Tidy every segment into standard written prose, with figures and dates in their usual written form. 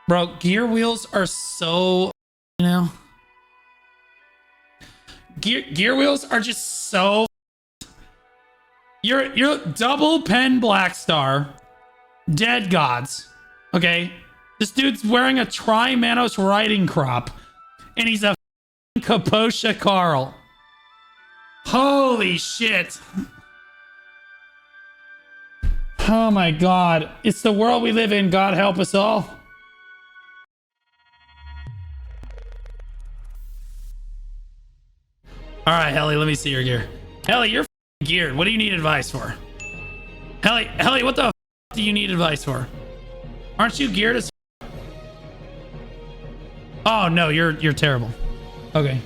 Bro, gear wheels are so, you know, gear wheels are just so. You're double pen Blackstar, dead gods. Okay, this dude's wearing a Tri-Manos riding crop, and he's a Capotia Carl. Holy shit. Oh my god. It's the world we live in. God help us all. All right, Helly, let me see your gear. Helly, you're geared. What do you need advice for? Helly, what the do you need advice for? Aren't you geared as? Oh no, you're terrible. Okay.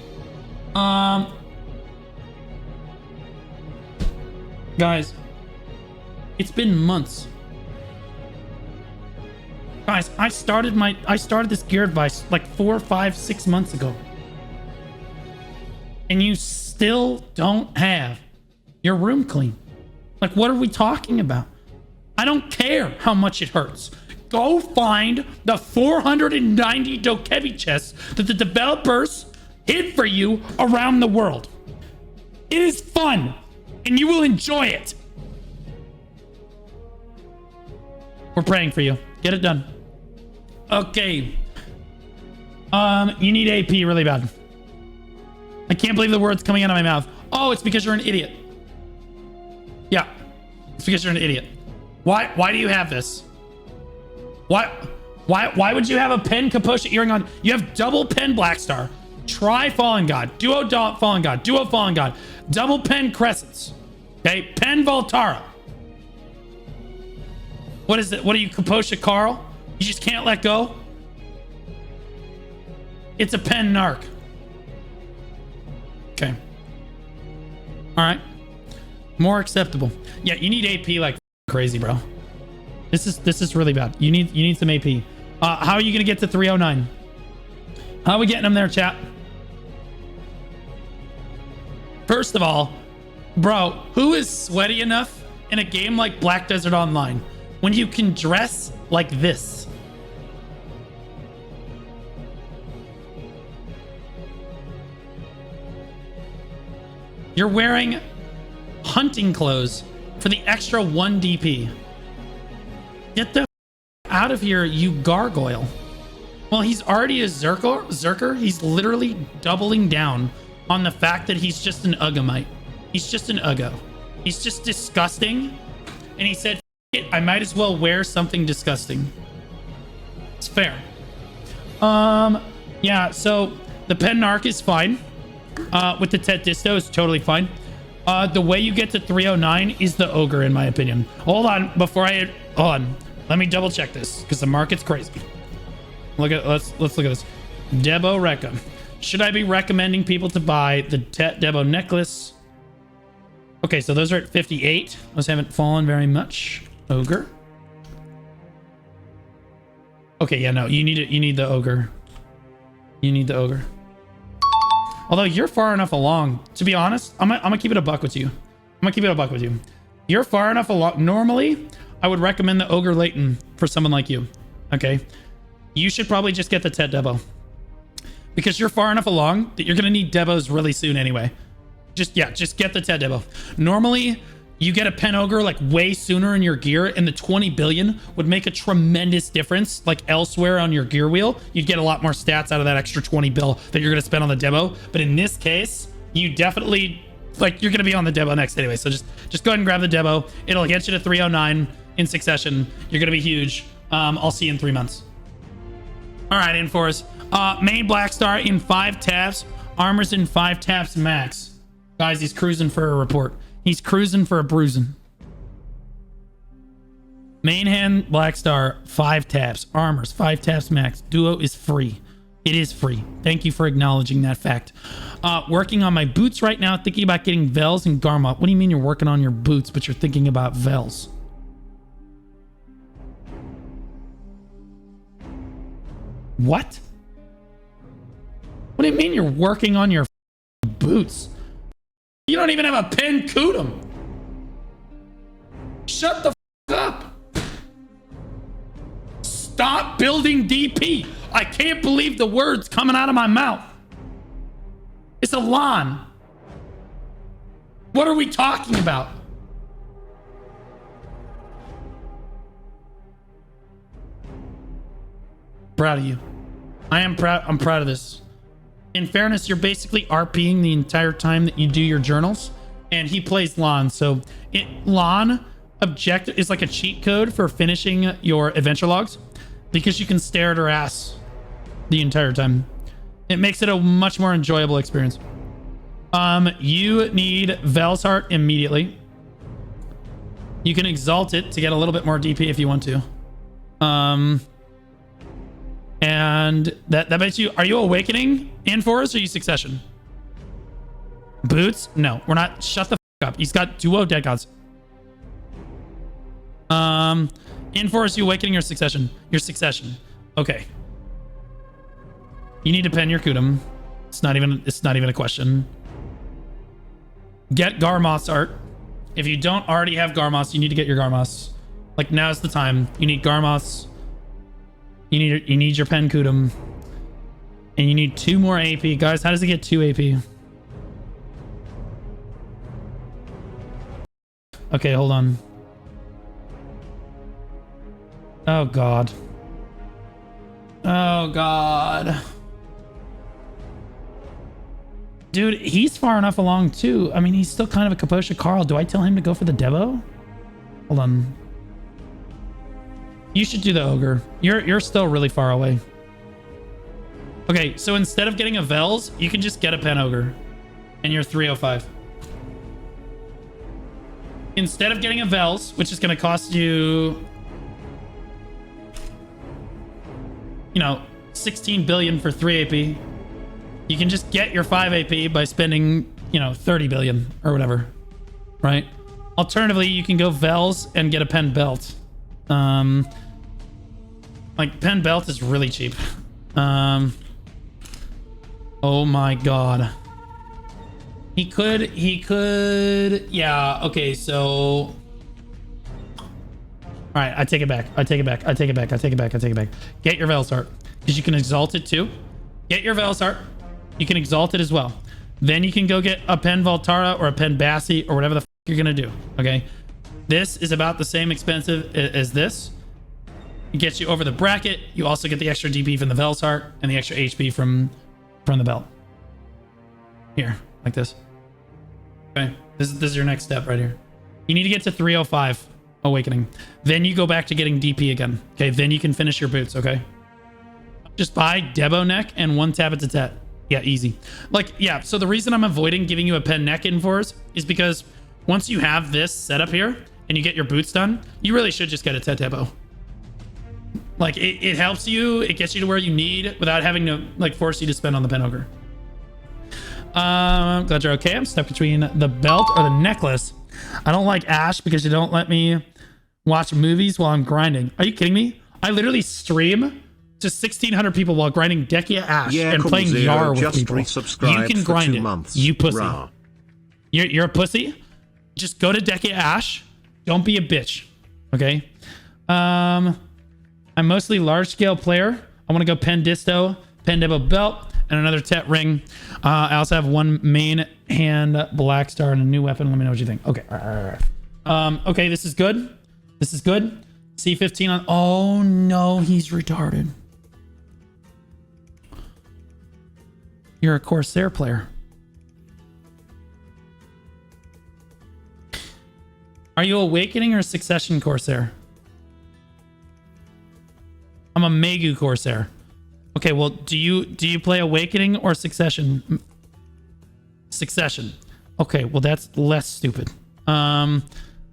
Guys, it's been months. Guys, I started this gear advice like 4, 5, 6 months ago. And you still don't have your room clean. Like, what are we talking about? I don't care how much it hurts. Go find the 490 Dokevi chests that the developers hid for you around the world. It is fun, and you will enjoy it. We're praying for you. Get it done. Okay. You need AP really bad. I can't believe the words coming out of my mouth. Oh, it's because you're an idiot. Yeah, it's because you're an idiot. Why do you have this? Why would you have a pen Capotia earring on? You have double pen Blackstar, tri Fallen God, duo Fallen God, duo Fallen God, double pen Crescents. Okay, pen Voltara. What is it? What are you, Capotia Carl? You just can't let go? It's a pen narc. Okay. All right. More acceptable. Yeah, you need AP like crazy, bro. This is really bad. You need some AP. How are you gonna get to 309? How are we getting them there, chat? First of all, bro, who is sweaty enough in a game like Black Desert Online when you can dress like this? You're wearing hunting clothes for the extra 1 DP. Get the out of here, you gargoyle. Well, he's already a Zerker. He's literally doubling down on the fact that he's just an Ugamite. He's just an Ugo. He's just disgusting. And he said, I might as well wear something disgusting. It's fair. Yeah, so the pen narc is fine. With the Tet Disto is totally fine. The way you get to 309 is the ogre, in my opinion. Hold on, hold on. Let me double check this because the market's crazy. Let's look at this. Debo Recca. Should I be recommending people to buy the Tet Debo necklace? Okay, so those are at 58. Those haven't fallen very much. Ogre. Okay, yeah, no, you need the ogre. You need the ogre. Although you're far enough along, to be honest, I'm gonna keep it a buck with you. You're far enough along. Normally, I would recommend the Ogre Leighton for someone like you. Okay, you should probably just get the Tet Debo because you're far enough along that you're gonna need Debos really soon anyway. Just get the Tet Debo. Normally, you get a pen ogre like way sooner in your gear, and the 20 billion would make a tremendous difference. Like elsewhere on your gear wheel, you'd get a lot more stats out of that extra 20 bill that you're gonna spend on the Debo. But in this case, you definitely you're gonna be on the Debo next anyway. So just go ahead and grab the Debo. It'll get you to 309 in succession. You're gonna be huge. I'll see you in 3 months. All right, Enforce. Main Blackstar in 5 taps. Armor's in 5 taps max. Guys, he's cruising for a report. He's cruising for a bruising. Main hand Blackstar 5 taps. Armors 5 taps max. Duo is free. It is free. Thank you for acknowledging that fact. Working on my boots right now. Thinking about getting Vels and Garma. What do you mean you're working on your boots, but you're thinking about Vels? What? What do you mean you're working on your boots? You don't even have a pen Kudum. Shut the up. Stop building DP. I can't believe the words coming out of my mouth. It's a lawn. What are we talking about? Proud of you. I am proud. I'm proud of this. In fairness, you're basically RPing the entire time that you do your journals, and he plays Lon. So Lon objective is like a cheat code for finishing your adventure logs, because you can stare at her ass the entire time. It makes it a much more enjoyable experience. You need Vel's Heart immediately. You can exalt it to get a little bit more DP if you want to. And that makes you... Are you Awakening in Forest or are you Succession? Boots? No, we're not. Shut the fuck up. He's got duo dead gods. In Forest, you Awakening or Succession? Your Succession. Okay. You need to pen your Kudum. It's not even a question. Get Garmoth's art. If you don't already have Garmoth's, you need to get your Garmoth's. Like, now's the time. You need Garmoth's. You need your pen Kudum. And you need 2 more AP. Guys, how does it get 2 AP? Okay, hold on. Oh, God. Oh, God. Dude, he's far enough along, too. I mean, he's still kind of a Capotia Carl. Do I tell him to go for the Devo? Hold on. You should do the Ogre. You're still really far away. Okay, so instead of getting a Vels, you can just get a Pen Ogre. And you're 305. Instead of getting a Vels, which is going to cost you... You know, 16 billion for 3 AP. You can just get your 5 AP by spending, you know, 30 billion or whatever. Right? Alternatively, you can go Vels and get a Pen Belt. Like, Pen Belt is really cheap. Oh my God. He could, yeah, okay, so... All right, I take it back. Get your Veil's Heart, because you can exalt it too. Get your Veil's Heart. You can exalt it as well. Then you can go get a Pen Voltara or a Pen Bassi or whatever the you're gonna do, okay? This is about the same expensive as this. It gets you over the bracket. You also get the extra DP from the Veil's Heart and the extra HP from the belt. Here, like this. Okay, this is your next step right here. You need to get to 305 Awakening. Then you go back to getting DP again. Okay, then you can finish your boots, okay? Just buy Debo Neck and 1 Tab at Tet. Yeah, easy. Like, yeah, so the reason I'm avoiding giving you a Pen Neck in Force is because once you have this set up here and you get your boots done, you really should just get a Tet Debo. Like, it helps you, it gets you to where you need without having to, like, force you to spend on the Pen Ogre. Glad you're okay. I'm stuck between the belt or the necklace. I don't like Ash because you don't let me watch movies while I'm grinding. Are you kidding me? I literally stream to 1,600 people while grinding Dekia Ash and playing Yar with people. You can grind it, you pussy. You're a pussy? Just go to Dekia Ash. Don't be a bitch. Okay? I'm mostly large-scale player. I want to go Pen Disto, Pen Debo Belt, and another Tet Ring. I also have 1 main hand Blackstar and a new weapon. Let me know what you think. Okay. Okay, this is good. This is good. C15 on... Oh, no, he's retarded. You're a Corsair player. Are you Awakening or Succession Corsair? I'm a Megu Corsair. Okay, well, do you play Awakening or Succession? Succession. Okay, well, that's less stupid. All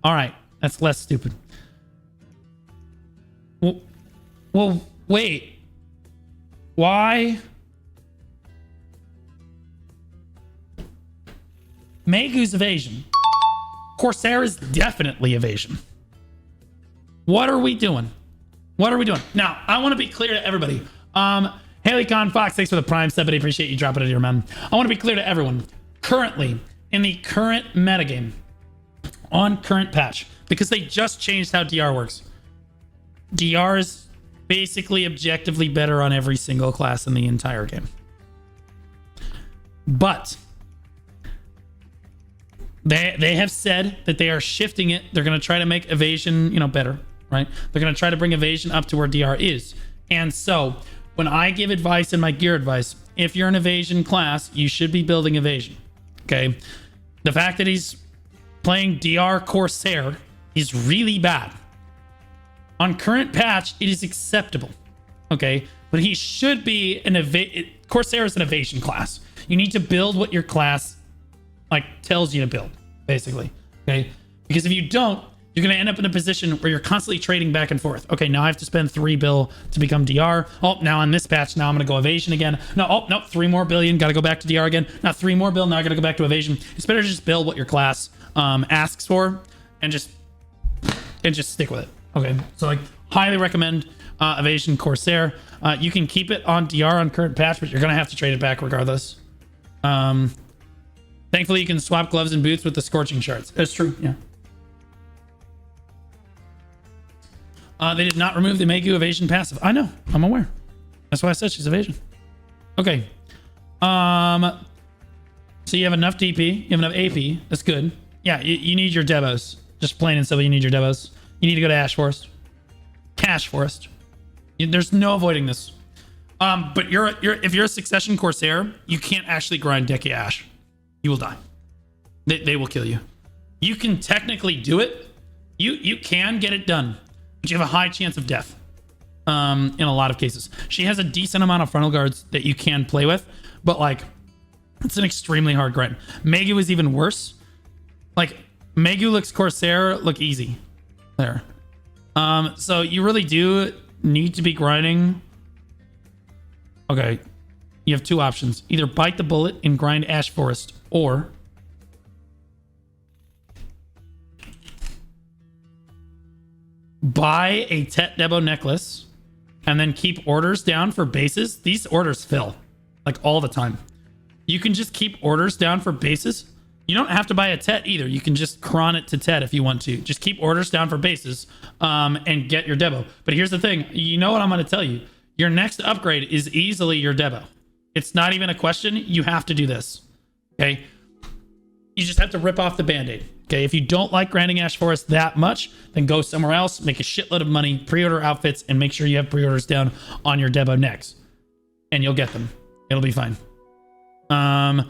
right, that's less stupid. Well, wait. Why? Megu's evasion. Corsair is definitely evasion. What are we doing? What are we doing? Now, I want to be clear to everybody. Haley Con Fox, thanks for the Prime 7. I appreciate you dropping it here, man. I want to be clear to everyone. Currently, in the current metagame, on current patch, because they just changed how DR works. DR's basically objectively better on every single class in the entire game. But they have said that they are shifting it. They're going to try to make evasion, you know, better, right? They're going to try to bring evasion up to where DR is. And so when I give advice in my gear advice, if you're an evasion class, you should be building evasion. Okay. The fact that he's playing DR Corsair is really bad. On current patch, it is acceptable. Okay. But he should be an Corsair is an evasion class. You need to build what your class like tells you to build, basically. Okay. Because if you don't, you're going to end up in a position where you're constantly trading back and forth. Okay, now I have to spend 3 bill to become DR. Oh, now on this patch, now I'm going to go evasion again. No, oh, no, 3 more billion. Got to go back to DR again. Now 3 more bill. Now I got to go back to evasion. It's better to just build what your class asks for and just stick with it. Okay, so like highly recommend evasion Corsair. You can keep it on DR on current patch, but you're going to have to trade it back regardless. Thankfully, you can swap gloves and boots with the scorching shards. That's true, yeah. They did not remove the Megu evasion passive. I know. I'm aware. That's why I said she's evasion. Okay. So you have enough DP. You have enough AP. That's good. Yeah, you need your Devos. Just plain and simple, you need your Devos. You need to go to Ash Forest. Cash Forest. There's no avoiding this. But if you're a Succession Corsair, you can't actually grind Decky Ash. You will die. They will kill you. You can technically do it. You can get it done. But you have a high chance of death in a lot of cases. She has a decent amount of frontal guards that you can play with, but like it's an extremely hard grind. Megu is even worse. Like Megu looks Corsair look easy there. So you really do need to be grinding. Okay, you have 2 options. Either bite the bullet and grind Ash Forest, or buy a Tet Debo necklace and then keep orders down for bases. These orders fill like all the time. You can just keep orders down for bases. You don't have to buy a Tet either. You can just cron it to Tet if you want to. Just keep orders down for bases and get your Debo. But here's the thing. You know what I'm going to tell you. Your next upgrade is easily your Debo. It's not even a question. You have to do this. Okay? You just have to rip off the Band-Aid. Okay, if you don't like grinding Ash Forest that much, then go somewhere else, make a shitload of money, pre-order outfits, and make sure you have pre-orders down on your Debo next. And you'll get them. It'll be fine. And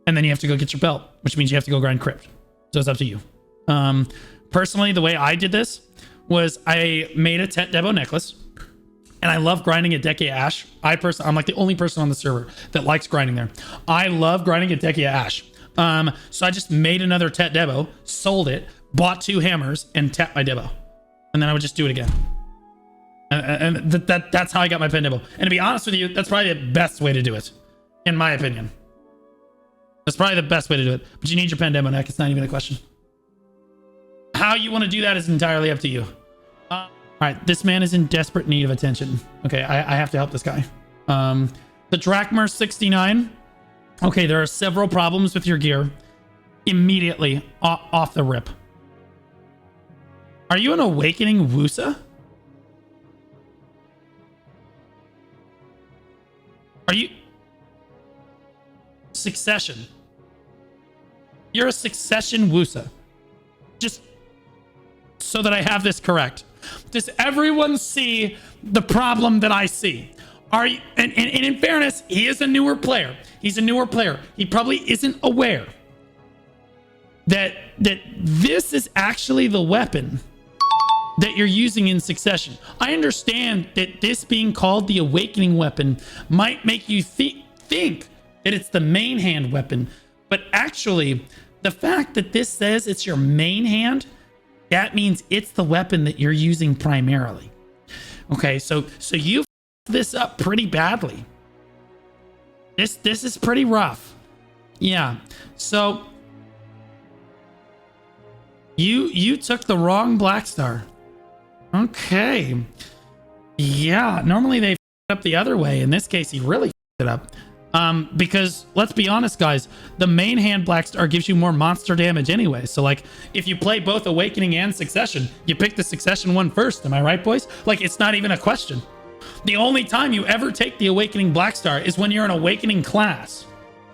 then you have to go get your belt, which means you have to go grind Crypt. So it's up to you. Personally, the way I did this was I made a Tet Debo necklace, and I love grinding a Decky Ash. I'm like the only person on the server that likes grinding there. I love grinding a Decky Ash. So I just made another Tet Debo, sold it, bought 2 hammers, and tapped my Debo. And then I would just do it again. And that's how I got my pen Debo. And to be honest with you, that's probably the best way to do it, in my opinion. That's probably the best way to do it. But you need your pen Debo neck. It's not even a question. How you want to do that is entirely up to you. All right, this man is in desperate need of attention. Okay, I have to help this guy. The Drachmer 69. Okay, there are several problems with your gear. Immediately, off the rip. Are you an Awakening Wusa? Are you... Succession. You're a Succession Wusa. Just so that I have this correct. Does everyone see the problem that I see? Are you, and in fairness, he is a newer player. He's a newer player. He probably isn't aware that this is actually the weapon that you're using in Succession. I understand that this being called the Awakening weapon might make you think that it's the main hand weapon, but actually, the fact that this says it's your main hand, that means it's the weapon that you're using primarily. Okay, so you this up pretty badly. This is pretty rough. Yeah. So you took the wrong Blackstar. Okay. Yeah, normally they f*** it up the other way. In this case, he really f***ed it up. Because let's be honest, guys, the main hand Blackstar gives you more monster damage anyway. So like, if you play both Awakening and Succession, you pick the Succession one first. Am I right, boys? Like, it's not even a question. The only time you ever take the Awakening Blackstar is when you're an Awakening class.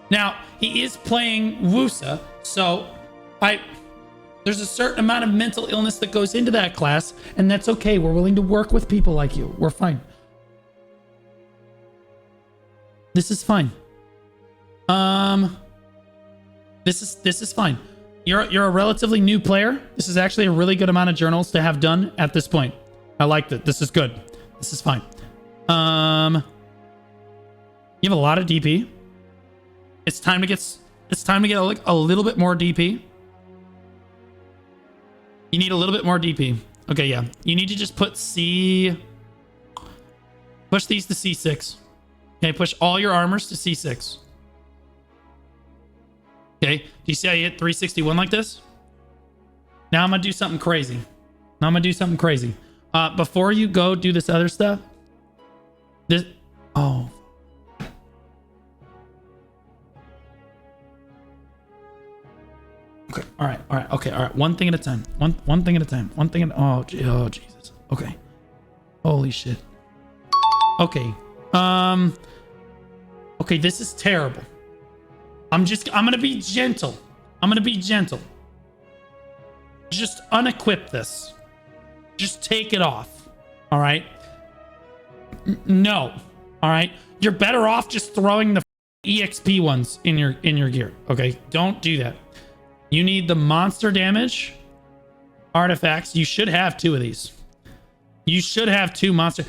Now, he is playing Wusa, so there's a certain amount of mental illness that goes into that class, and that's okay. We're willing to work with people like you. We're fine. This is fine. This is fine. You're a relatively new player. This is actually a really good amount of journals to have done at this point. I like that. This is good. This is fine. You have a lot of DP. It's time to get a little bit more DP. You need a little bit more DP. Okay, yeah. You need to just put push these to C6. Okay, push all your armors to C6. Okay, do you see how you hit 361 like this? Now I'm gonna do something crazy. Before you go do this other stuff, oh. Okay, all right, okay, all right. One thing at a time. One thing at a time. Oh, Jesus. Okay. Holy shit. Okay. Okay, this is terrible. I'm gonna be gentle. Just unequip this. Just take it off. All right. No. All right. You're better off just throwing the EXP ones in your gear. Okay. Don't do that. You need the monster damage artifacts. You should have 2 of these. You should have 2 monster.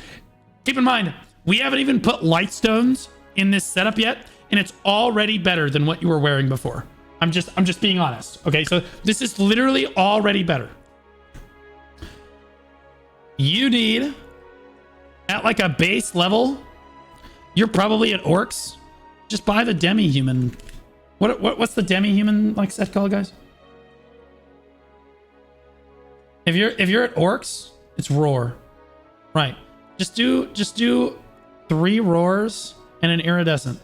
Keep in mind, we haven't even put light stones in this setup yet, and it's already better than what you were wearing before. I'm just being honest. Okay, so this is literally already better. You need, at like a base level, you're probably at orcs. Just buy the demi-human. What's the demi-human like set called, guys? If you're at orcs, it's roar. Right. Just do 3 roars and an iridescent.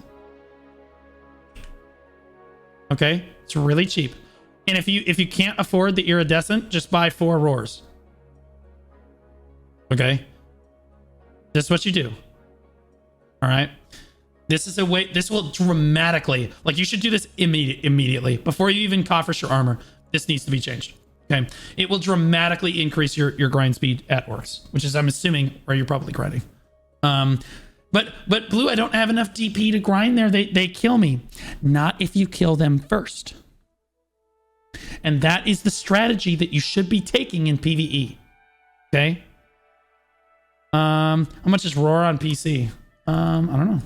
Okay? It's really cheap. And if you can't afford the iridescent, just buy 4 roars. Okay? This is what you do. All right? This is a way, this will dramatically, like, you should do this immediately before you even coffer your armor. This needs to be changed. Okay, it will dramatically increase your grind speed at orcs, which is, I'm assuming, where you're probably grinding. But Blue, I don't have enough DP to grind there. They kill me. Not if you kill them first. And that is the strategy that you should be taking in PvE. Okay. How much is Roar on PC? I don't know.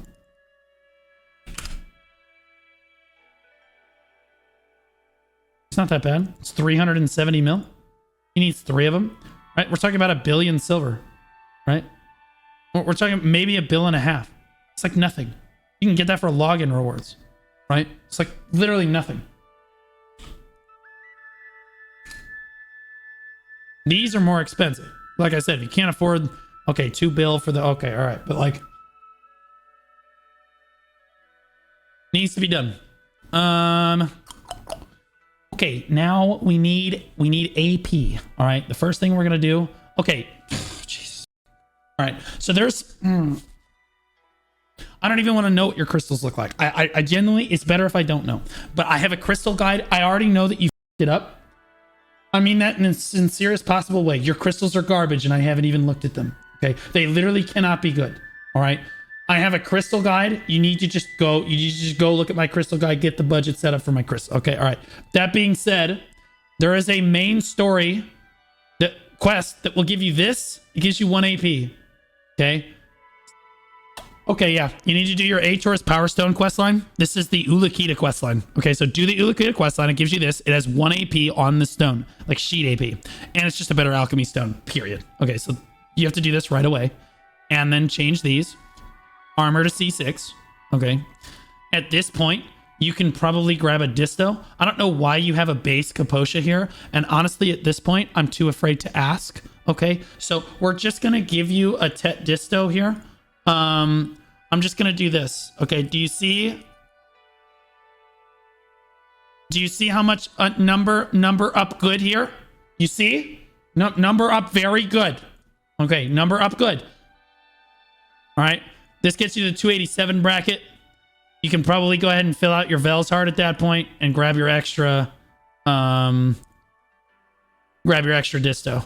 It's not that bad. It's 370 mil. He needs 3 of them, right? We're talking about 1 billion silver, right? We're talking maybe 1.5 billion. It's like nothing. You can get that for login rewards, right? It's like literally nothing. These are more expensive. Like I said, if you can't afford, okay, 2 bill for the, okay, all right. But like, needs to be done. Okay, now we need AP. All right, the first thing we're gonna do. Okay, Jesus. All right, so there's. I don't even want to know what your crystals look like. I genuinely, it's better if I don't know. But I have a crystal guide. I already know that you f***ed it up. I mean that in the sincerest possible way. Your crystals are garbage, and I haven't even looked at them. Okay, they literally cannot be good. All right. I have a crystal guide. You need to just go. You need to just go look at my crystal guide. Get the budget set up for my crystal. Okay. All right. That being said, there is a main story quest that will give you this. It gives you 1 AP. Okay. Okay. Yeah. You need to do your Ator's Power Stone quest line. This is the Ulakita quest line. Okay. So do the Ulakita quest line. It gives you this. It has 1 AP on the stone, like sheet AP, and it's just a better alchemy stone. Period. Okay. So you have to do this right away, and then change these. Armor to C6. Okay. At this point, you can probably grab a disto. I don't know why you have a base Capotia here. And honestly, at this point, I'm too afraid to ask. Okay. So we're just going to give you a Tet disto here. I'm just gonna do this. Okay, do you see how much number up good here? You see? No, number up very good. Okay, number up good. All right, this gets you to the 287 bracket. You can probably go ahead and fill out your Velsheart at that point and grab your extra disto.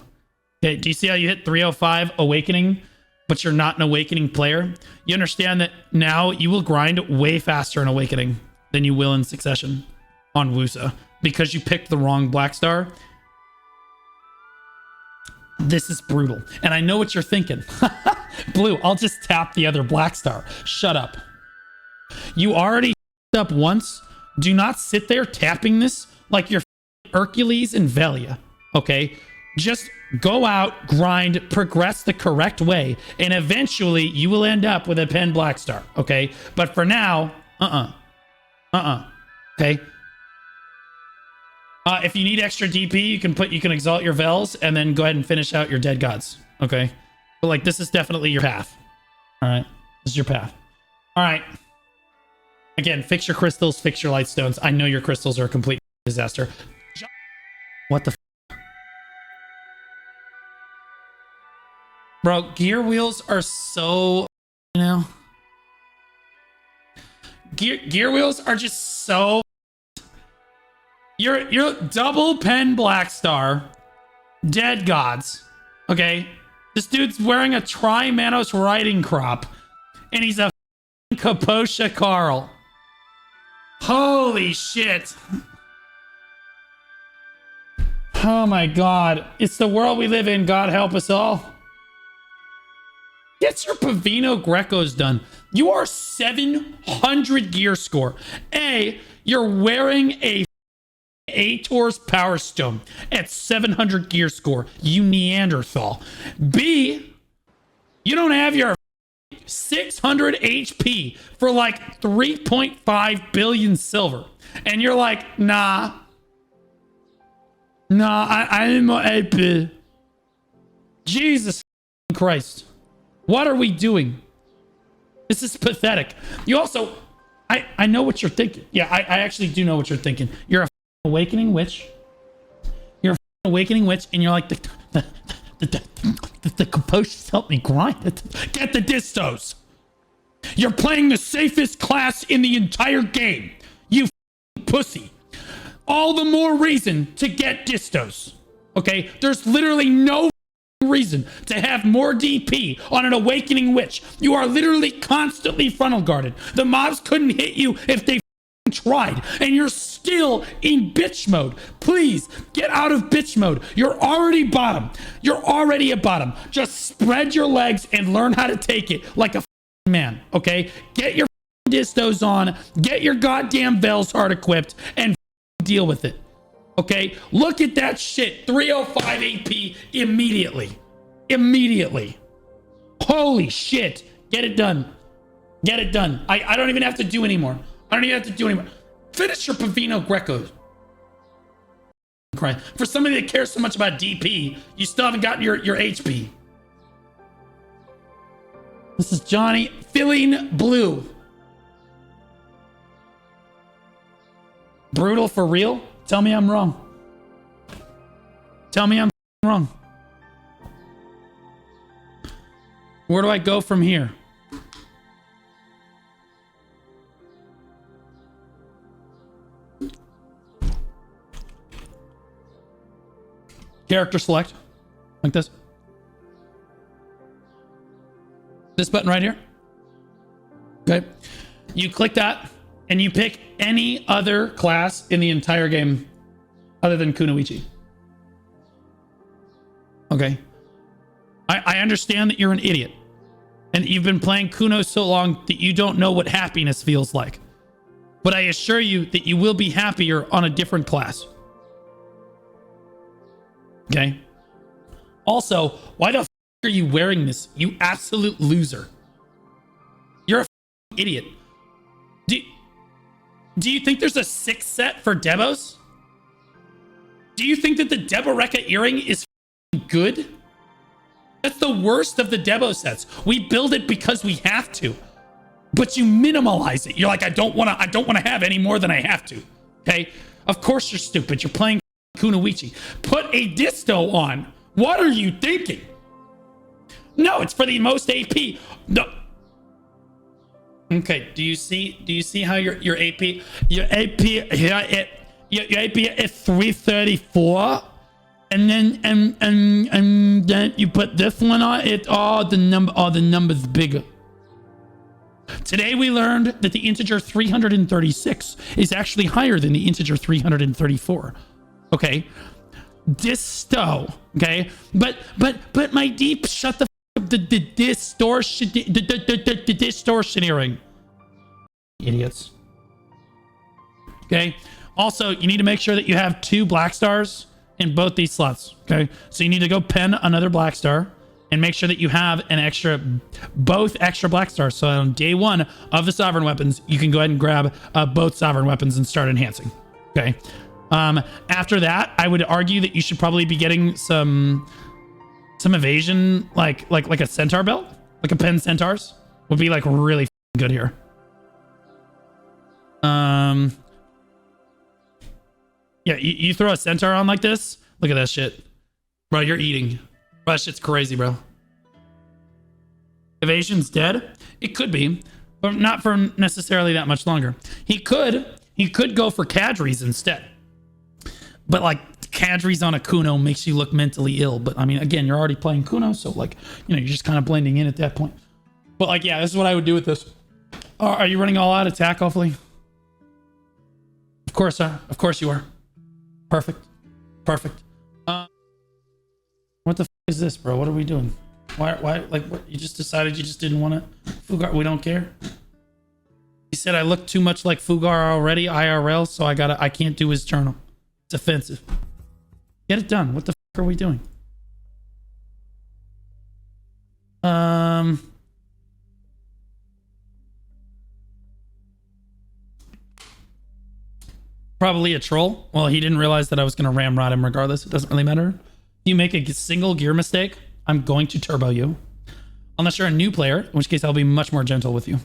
Okay, do you see how you hit 305 Awakening, but you're not an Awakening player? You understand that now you will grind way faster in Awakening than you will in Succession on Wusa because you picked the wrong Blackstar. This is brutal. And I know what you're thinking. Blue, I'll just tap the other Blackstar. Shut up. You already up once. Do not sit there tapping this like you're Hercules and Velia. Okay? Just go out, grind, progress the correct way, and eventually you will end up with a pen Blackstar. Okay? But for now, okay? If you need extra DP, you can exalt your Vels and then go ahead and finish out your dead gods. Okay? But like, this is definitely your path. All right? This is your path. All right. Again, fix your crystals, fix your light stones. I know your crystals are a complete disaster. What the bro, gear wheels are so, you know, gear wheels are just so. You're double pen Blackstar, dead gods. Okay, this dude's wearing a Tri-Manos riding crop, and he's a Capotia Carl. Holy shit. Oh my god. It's the world we live in. God help us all. Get your Pavino Grecos done. You are 700 gear score. A, you're wearing a Ator's Power Stone at 700 gear score. You Neanderthal. B, you don't have your 600 HP for like 3.5 billion silver. And you're like, nah, I'm a Jesus Christ. What are we doing? This is pathetic. You also, I know what you're thinking. Yeah, I actually do know what you're thinking. You're a awakening witch. You're a awakening witch, and you're like, the Capotias help me grind it. Get the distos. You're playing the safest class in the entire game. You pussy. All the more reason to get distos. Okay? There's literally no reason to have more DP on an awakening witch. You are literally constantly frontal guarded. The mobs couldn't hit you if they tried, and you're still in bitch mode. Please get out of bitch mode. You're already bottom. You're already at bottom. Just spread your legs and learn how to take it like a man. Okay? Get your distos on. Get your goddamn Velsheart equipped and deal with it. Okay? Look at that shit. 305 AP immediately. Immediately. Holy shit. Get it done. Get it done. I don't even have to do anymore. I don't even have to do anymore. Finish your Pavino Grecos. For somebody that cares so much about DP, you still haven't gotten your HP. This is Johnny filling blue. Brutal for real? Tell me I'm wrong. Tell me I'm wrong. Where do I go from here? Character select. Like this. This button right here. Okay. You click that and you pick any other class in the entire game other than Kunoichi. Okay. I understand that you're an idiot and you've been playing Kuno so long that you don't know what happiness feels like. But I assure you that you will be happier on a different class. Okay. Also, why the f are you wearing this? You absolute loser. You're a idiot. Do you think there's a 6 set for Debos? Do you think that the Deboreka earring is good? That's the worst of the Debo sets. We build it because we have to. but you minimalize it. You're like, I don't want to have any more than I have to. Okay. Of course you're stupid. You're playing Kunoichi. Put a disto on. What are you thinking? No, it's for the most AP. No. Okay. Do you see how your AP here your AP is 334? And then you put this one on it. The number's bigger. Today we learned that the integer 336 is actually higher than the integer 334. Okay. Disto. Okay. But my deep, shut the f up, the distortioneering. Idiots. Okay. Also, you need to make sure that you have 2 Blackstars in both these slots. Okay. So you need to go pen another Blackstar and make sure that you have both extra Blackstars. So on day 1 of the Sovereign Weapons, you can go ahead and grab both Sovereign Weapons and start enhancing. Okay. After that, I would argue that you should probably be getting some evasion, like a Centaur belt, like a pen Centaurs would be like really good here. Yeah, you throw a Centaur on like this. Look at that shit. Bro, you're eating. Bro, that shit's crazy, bro. Evasion's dead? It could be, but not for necessarily that much longer. He could go for Kadris instead. But like Kadris on a Kuno makes you look mentally ill. But I mean, again, you're already playing Kuno, so like, you know, you're just kind of blending in at that point. But like, yeah, this is what I would do with this. Are you running all out attack, hopefully? Of course, of course you are. Perfect. Perfect. What the f is this, bro? What are we doing? Why, like, what? You just decided you just didn't want it? Fugar, we don't care. He said I look too much like Fugar already, IRL, so I can't do his journal. It's offensive. Get it done. What the f are we doing? Probably a troll. Well, he didn't realize that I was going to ramrod him regardless. It doesn't really matter. You make a single gear mistake, I'm going to turbo you. Unless you're a new player, in which case I'll be much more gentle with you.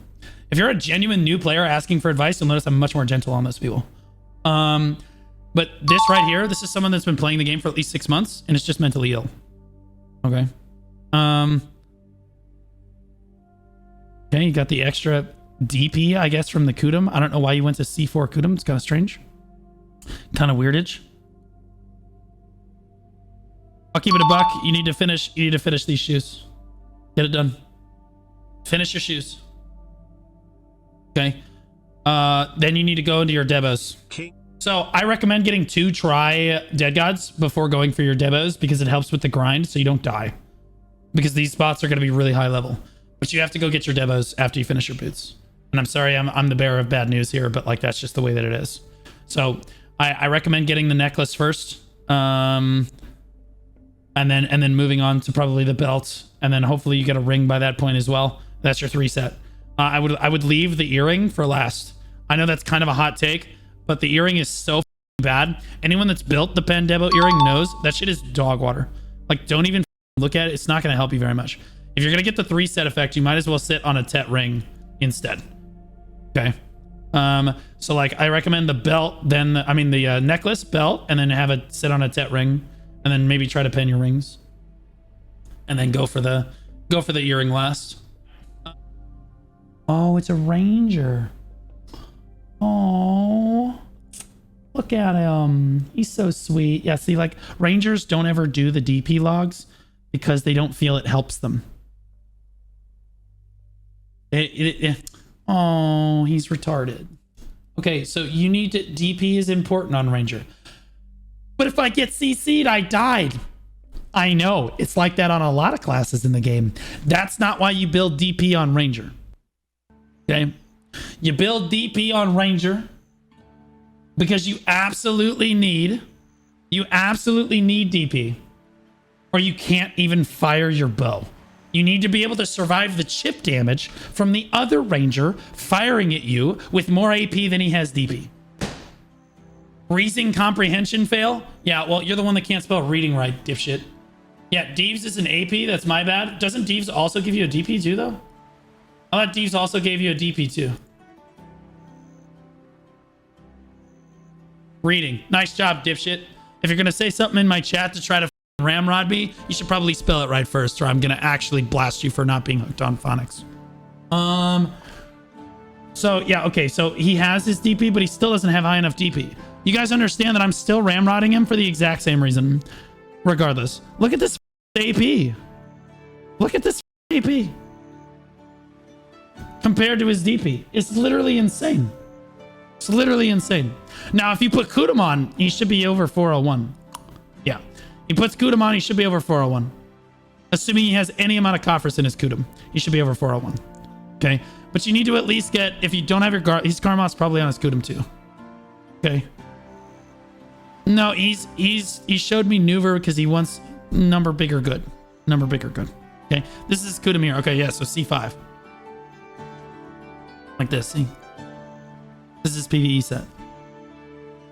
If you're a genuine new player asking for advice, you'll notice I'm much more gentle on those people. But this right here, this is someone that's been playing the game for at least 6 months, and it's just mentally ill. Okay. Okay, you got the extra DP, I guess, from the Kudum. I don't know why you went to C4 Kudum. It's kind of strange. Kind of weirdage. I'll keep it a buck. You need to finish these shoes. Get it done. Finish your shoes. Okay. Then you need to go into your debos. So I recommend getting 2 try dead gods before going for your debos because it helps with the grind so you don't die. Because these spots are going to be really high level. But you have to go get your debos after you finish your boots. And I'm sorry, I'm the bearer of bad news here, but like that's just the way that it is. So I recommend getting the necklace first. And then moving on to probably the belt. And then hopefully you get a ring by that point as well. That's your 3 set. I would leave the earring for last. I know that's kind of a hot take, but the earring is so bad. Anyone that's built the Pen Debo earring knows that shit is dog water. Like, don't even look at it. It's not going to help you very much. If you're going to get the 3 set effect, you might as well sit on a Tet ring instead. Okay. So like I recommend the belt, then the necklace, belt, and then have it sit on a Tet ring, and then maybe try to pen your rings, and then go for the earring last. Oh, it's a ranger. Oh, look at him. He's so sweet. Yeah, see, like rangers don't ever do the DP logs because they don't feel it helps them. Oh, he's retarded. Okay, so you need to... DP is important on Ranger. But if I get CC'd, I died. I know. It's like that on a lot of classes in the game. That's not why you build DP on Ranger. Okay? You build DP on Ranger because you absolutely need DP, or you can't even fire your bow. You need to be able to survive the chip damage from the other ranger firing at you with more AP than he has DP. Reason comprehension fail? Yeah, well, you're the one that can't spell reading right, dipshit. Yeah, Deeves is an AP. That's my bad. Doesn't Deeves also give you a DP too, though? I thought Deeves also gave you a DP too. Reading. Nice job, dipshit. If you're gonna say something in my chat to try to ramrod me, you should probably spell it right first, or I'm gonna actually blast you for not being hooked on phonics. So yeah, okay, so he has his DP, but he still doesn't have high enough DP. You guys understand that I'm still ramrodding him for the exact same reason. Regardless. Look at this AP. Look at this AP. Compared to his DP. It's literally insane. It's literally insane. Now, if you put Kudam on, he should be over 401. Yeah. He puts Kudam on, he should be over 401. Assuming he has any amount of coffers in his Kudam, he should be over 401. Okay? But you need to at least get, if you don't have your his Karmos probably on his Kudam too. Okay? No, he showed me Nuver because he wants number bigger good. Number bigger good. Okay? This is Kudam here. Okay, yeah, so C5. Like this, see? This is PvE set.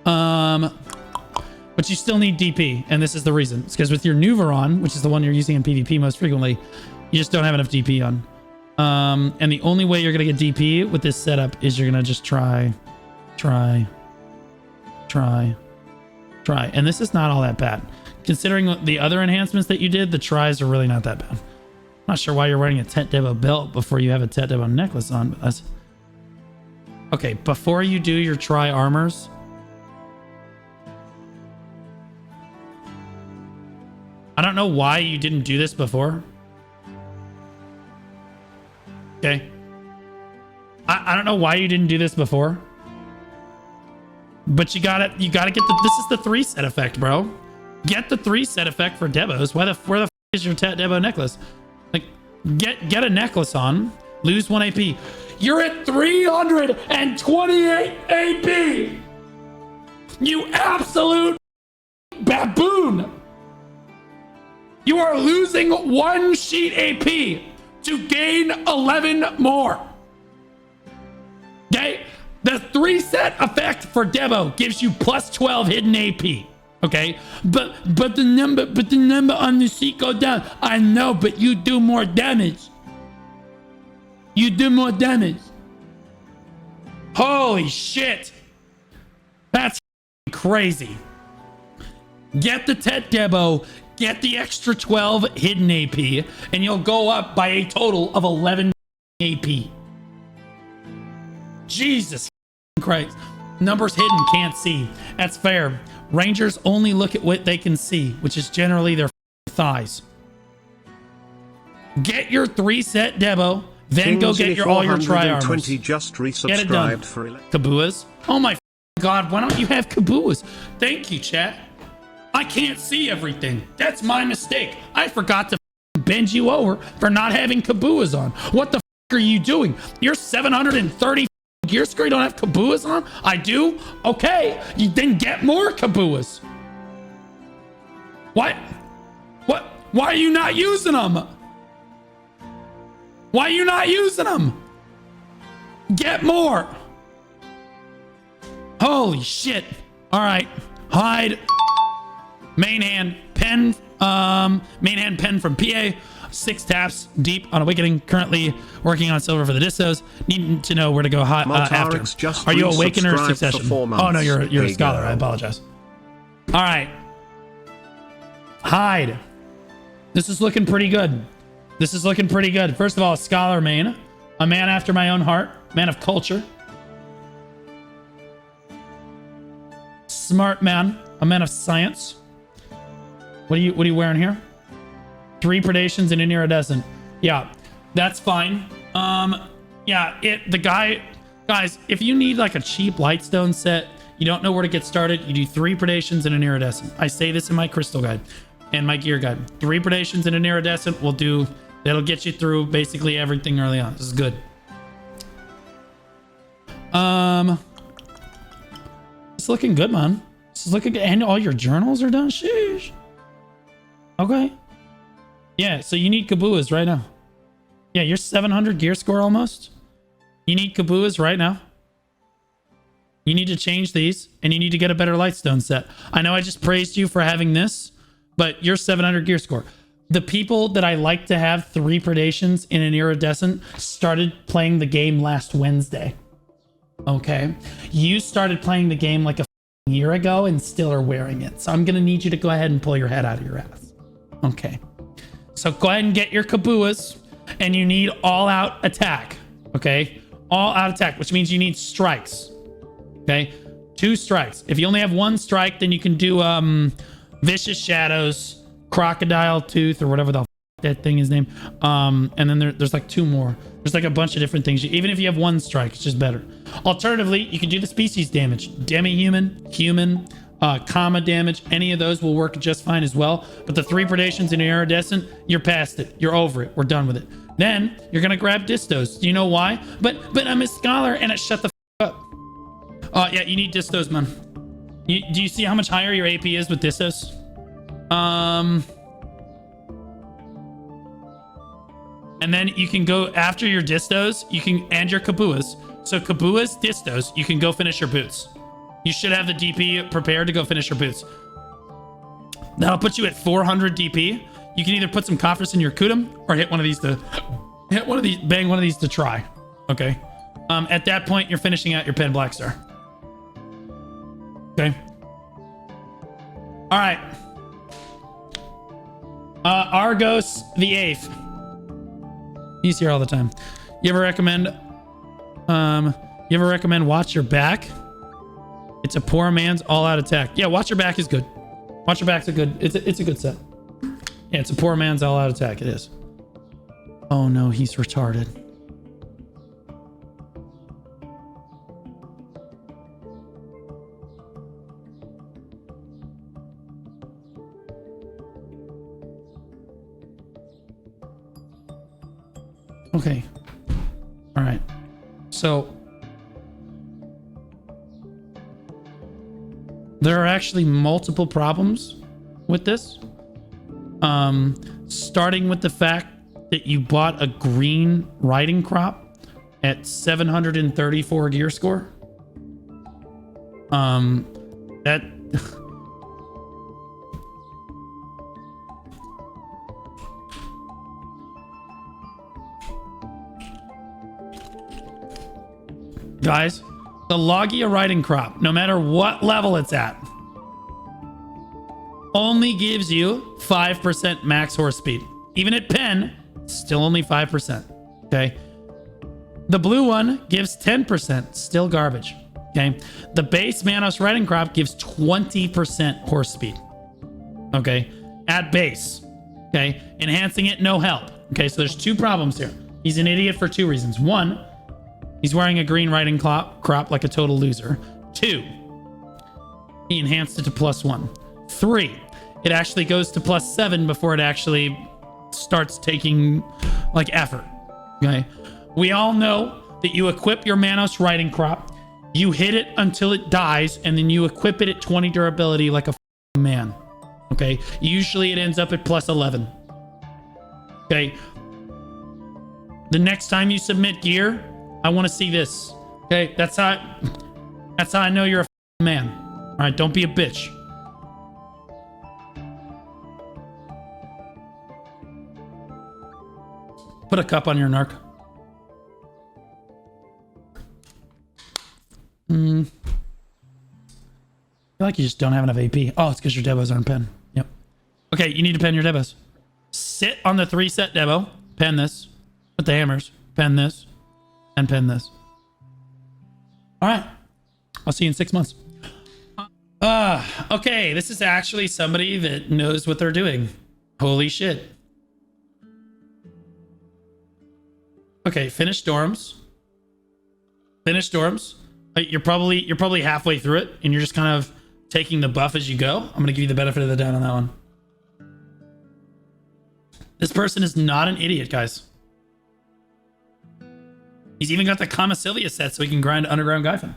But you still need DP, and this is the reason. It's because with your Nuveron, which is the one you're using in PvP most frequently, you just don't have enough DP on. And the only way you're gonna get DP with this setup is you're gonna just try. And this is not all that bad. Considering the other enhancements that you did, the tries are really not that bad. I'm not sure why you're wearing a Tet Devo belt before you have a Tet Devo necklace on, but that's... Okay, before you do your try armors... I don't know why you didn't do this before. Okay. I don't know why you didn't do this before. But you gotta get the... This is the 3-set effect, bro. Get the 3-set effect for Devos. Where the f is your Tet Devo necklace? Like, get a necklace on. Lose 1 AP. You're at 328 AP! You absolute baboon! You are losing 1 sheet AP to gain 11 more. Okay? The 3-set effect for Devo gives you plus 12 hidden AP. Okay? But the number on the sheet go down. I know, but you do more damage. You do more damage. Holy shit. That's crazy. Get the Tet Devo, get the extra 12 hidden AP, and you'll go up by a total of 11 AP. Jesus Christ. Numbers hidden, can't see. That's fair. Rangers only look at what they can see, which is generally their thighs. Get your 3-set Devo, then go get all your try armors. Just get it done. for Kabuas. Oh my God, why don't you have Kabuas? Thank you, chat. I can't see everything. That's my mistake. I forgot to bend you over for not having Kabuas on. What the are you doing? You're 730 gear score. You don't have Kabuas on? I do? Okay. You then get more Kabuas. What? What? Why are you not using them? Why are you not using them? Get more. Holy shit. All right. Hide. Main hand pen. Main hand pen from PA. 6 taps deep on Awakening. Currently working on silver for the distos. Need to know where to go after. Are you Awakener or Succession? Oh no, you're a Scholar. I apologize. All right. Hide. This is looking pretty good. This is looking pretty good. First of all, a Scholar main. A man after my own heart. Man of culture. Smart man. A man of science. What are you wearing here? 3 predations and an iridescent. Yeah, that's fine. Yeah, guys, if you need like a cheap lightstone set, you don't know where to get started, you do 3 predations and an iridescent. I say this in my crystal guide and my gear guide. 3 predations and an iridescent that'll get you through basically everything early on. This is good. It's looking good, man. This is looking good. And all your journals are done. Sheesh. Okay. Yeah, so you need Kabuas right now. Yeah, you're 700 gear score almost. You need Kabuas right now. You need to change these, and you need to get a better lightstone set. I know I just praised you for having this, but you're 700 gear score. the people that I like to have 3 predations in an iridescent started playing the game last Wednesday. Okay. You started playing the game like a year ago and still are wearing it. So I'm going to need you to go ahead and pull your head out of your ass. Okay. So go ahead and get your Kabuas, and you need all out attack. Okay. All out attack, which means you need strikes. Okay. 2 strikes. If you only have 1 strike, then you can do Vicious Shadows, Crocodile Tooth, or whatever the f that thing is named. And then there's like 2 more. There's like a bunch of different things. Even if you have 1 strike, it's just better. Alternatively, you can do the species damage. Demi-human, human, comma damage. Any of those will work just fine as well. But the 3 predations in iridescent, you're past it. You're over it. We're done with it. Then you're gonna grab distos. Do you know why? But I'm a scholar, and it shut the f up. Yeah, you need distos, man. Do you see how much higher your AP is with distos? And then you can go after your distos, and your Kabuas. So Kabuas, distos, you can go finish your boots. You should have the DP prepared to go finish your boots. That'll put you at 400 DP. You can either put some coffers in your Kutum or bang one of these to try. Okay. At that point, you're finishing out your pen Blackstar. Okay. All right. Argos the 8th. He's here all the time. You ever recommend Watch Your Back? It's a poor man's all-out attack. Yeah, Watch Your Back is good. Watch Your Back's a good, it's a good set. Yeah, it's a poor man's all-out attack. It is. Oh no, he's retarded. Okay. All right. So there are actually multiple problems with this. Starting with the fact that you bought a green riding crop at 734 gear score. That guys, the Logia riding crop, no matter what level it's at, only gives you 5% max horse speed. Even at pen, still only 5%. Okay. The blue one gives 10%, still garbage. Okay. The base Manos riding crop gives 20% horse speed. Okay. At base. Okay. Enhancing it, no help. Okay. So there's 2 problems here. He's an idiot for 2 reasons. 1, he's wearing a green riding crop like a total loser. 2, he enhanced it to +1. 3, it actually goes to +7 before it actually starts taking like effort. Okay. We all know that you equip your Manos riding crop, you hit it until it dies, and then you equip it at 20 durability like a man. Okay. Usually it ends up at +11. Okay. The next time you submit gear, I want to see this. Okay. That's how I know you're a man. All right. Don't be a bitch. Put a cup on your narc. I feel like you just don't have enough AP. Oh, it's because your Devos aren't pen. Yep. Okay, you need to pen your Devos. Sit on the 3 set Devo. Pen this. With the hammers. Pen this. And pen this. All right. I'll see you in 6 months. Okay. This is actually somebody that knows what they're doing. Holy shit. Okay, finish dorms. Finish dorms. You're probably halfway through it, and you're just kind of taking the buff as you go. I'm gonna give you the benefit of the doubt on that one. This person is not an idiot, guys. He's even got the Comicilia set so he can grind Underground Gyphon.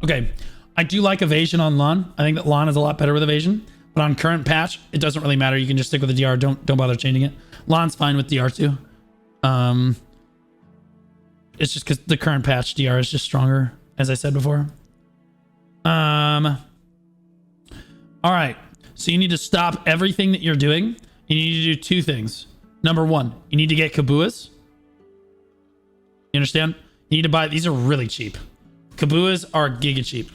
Okay, I do like evasion on Lon. I think that Lon is a lot better with evasion. But on current patch, it doesn't really matter. You can just stick with the DR. Don't bother changing it. Lon's fine with DR too. It's just because the current patch DR is just stronger, as I said before. All right. So you need to stop everything that you're doing. You need to do two things. Number one, you need to get Cabuas. You understand? You need to buy, these are really cheap. Cabuas are giga cheap.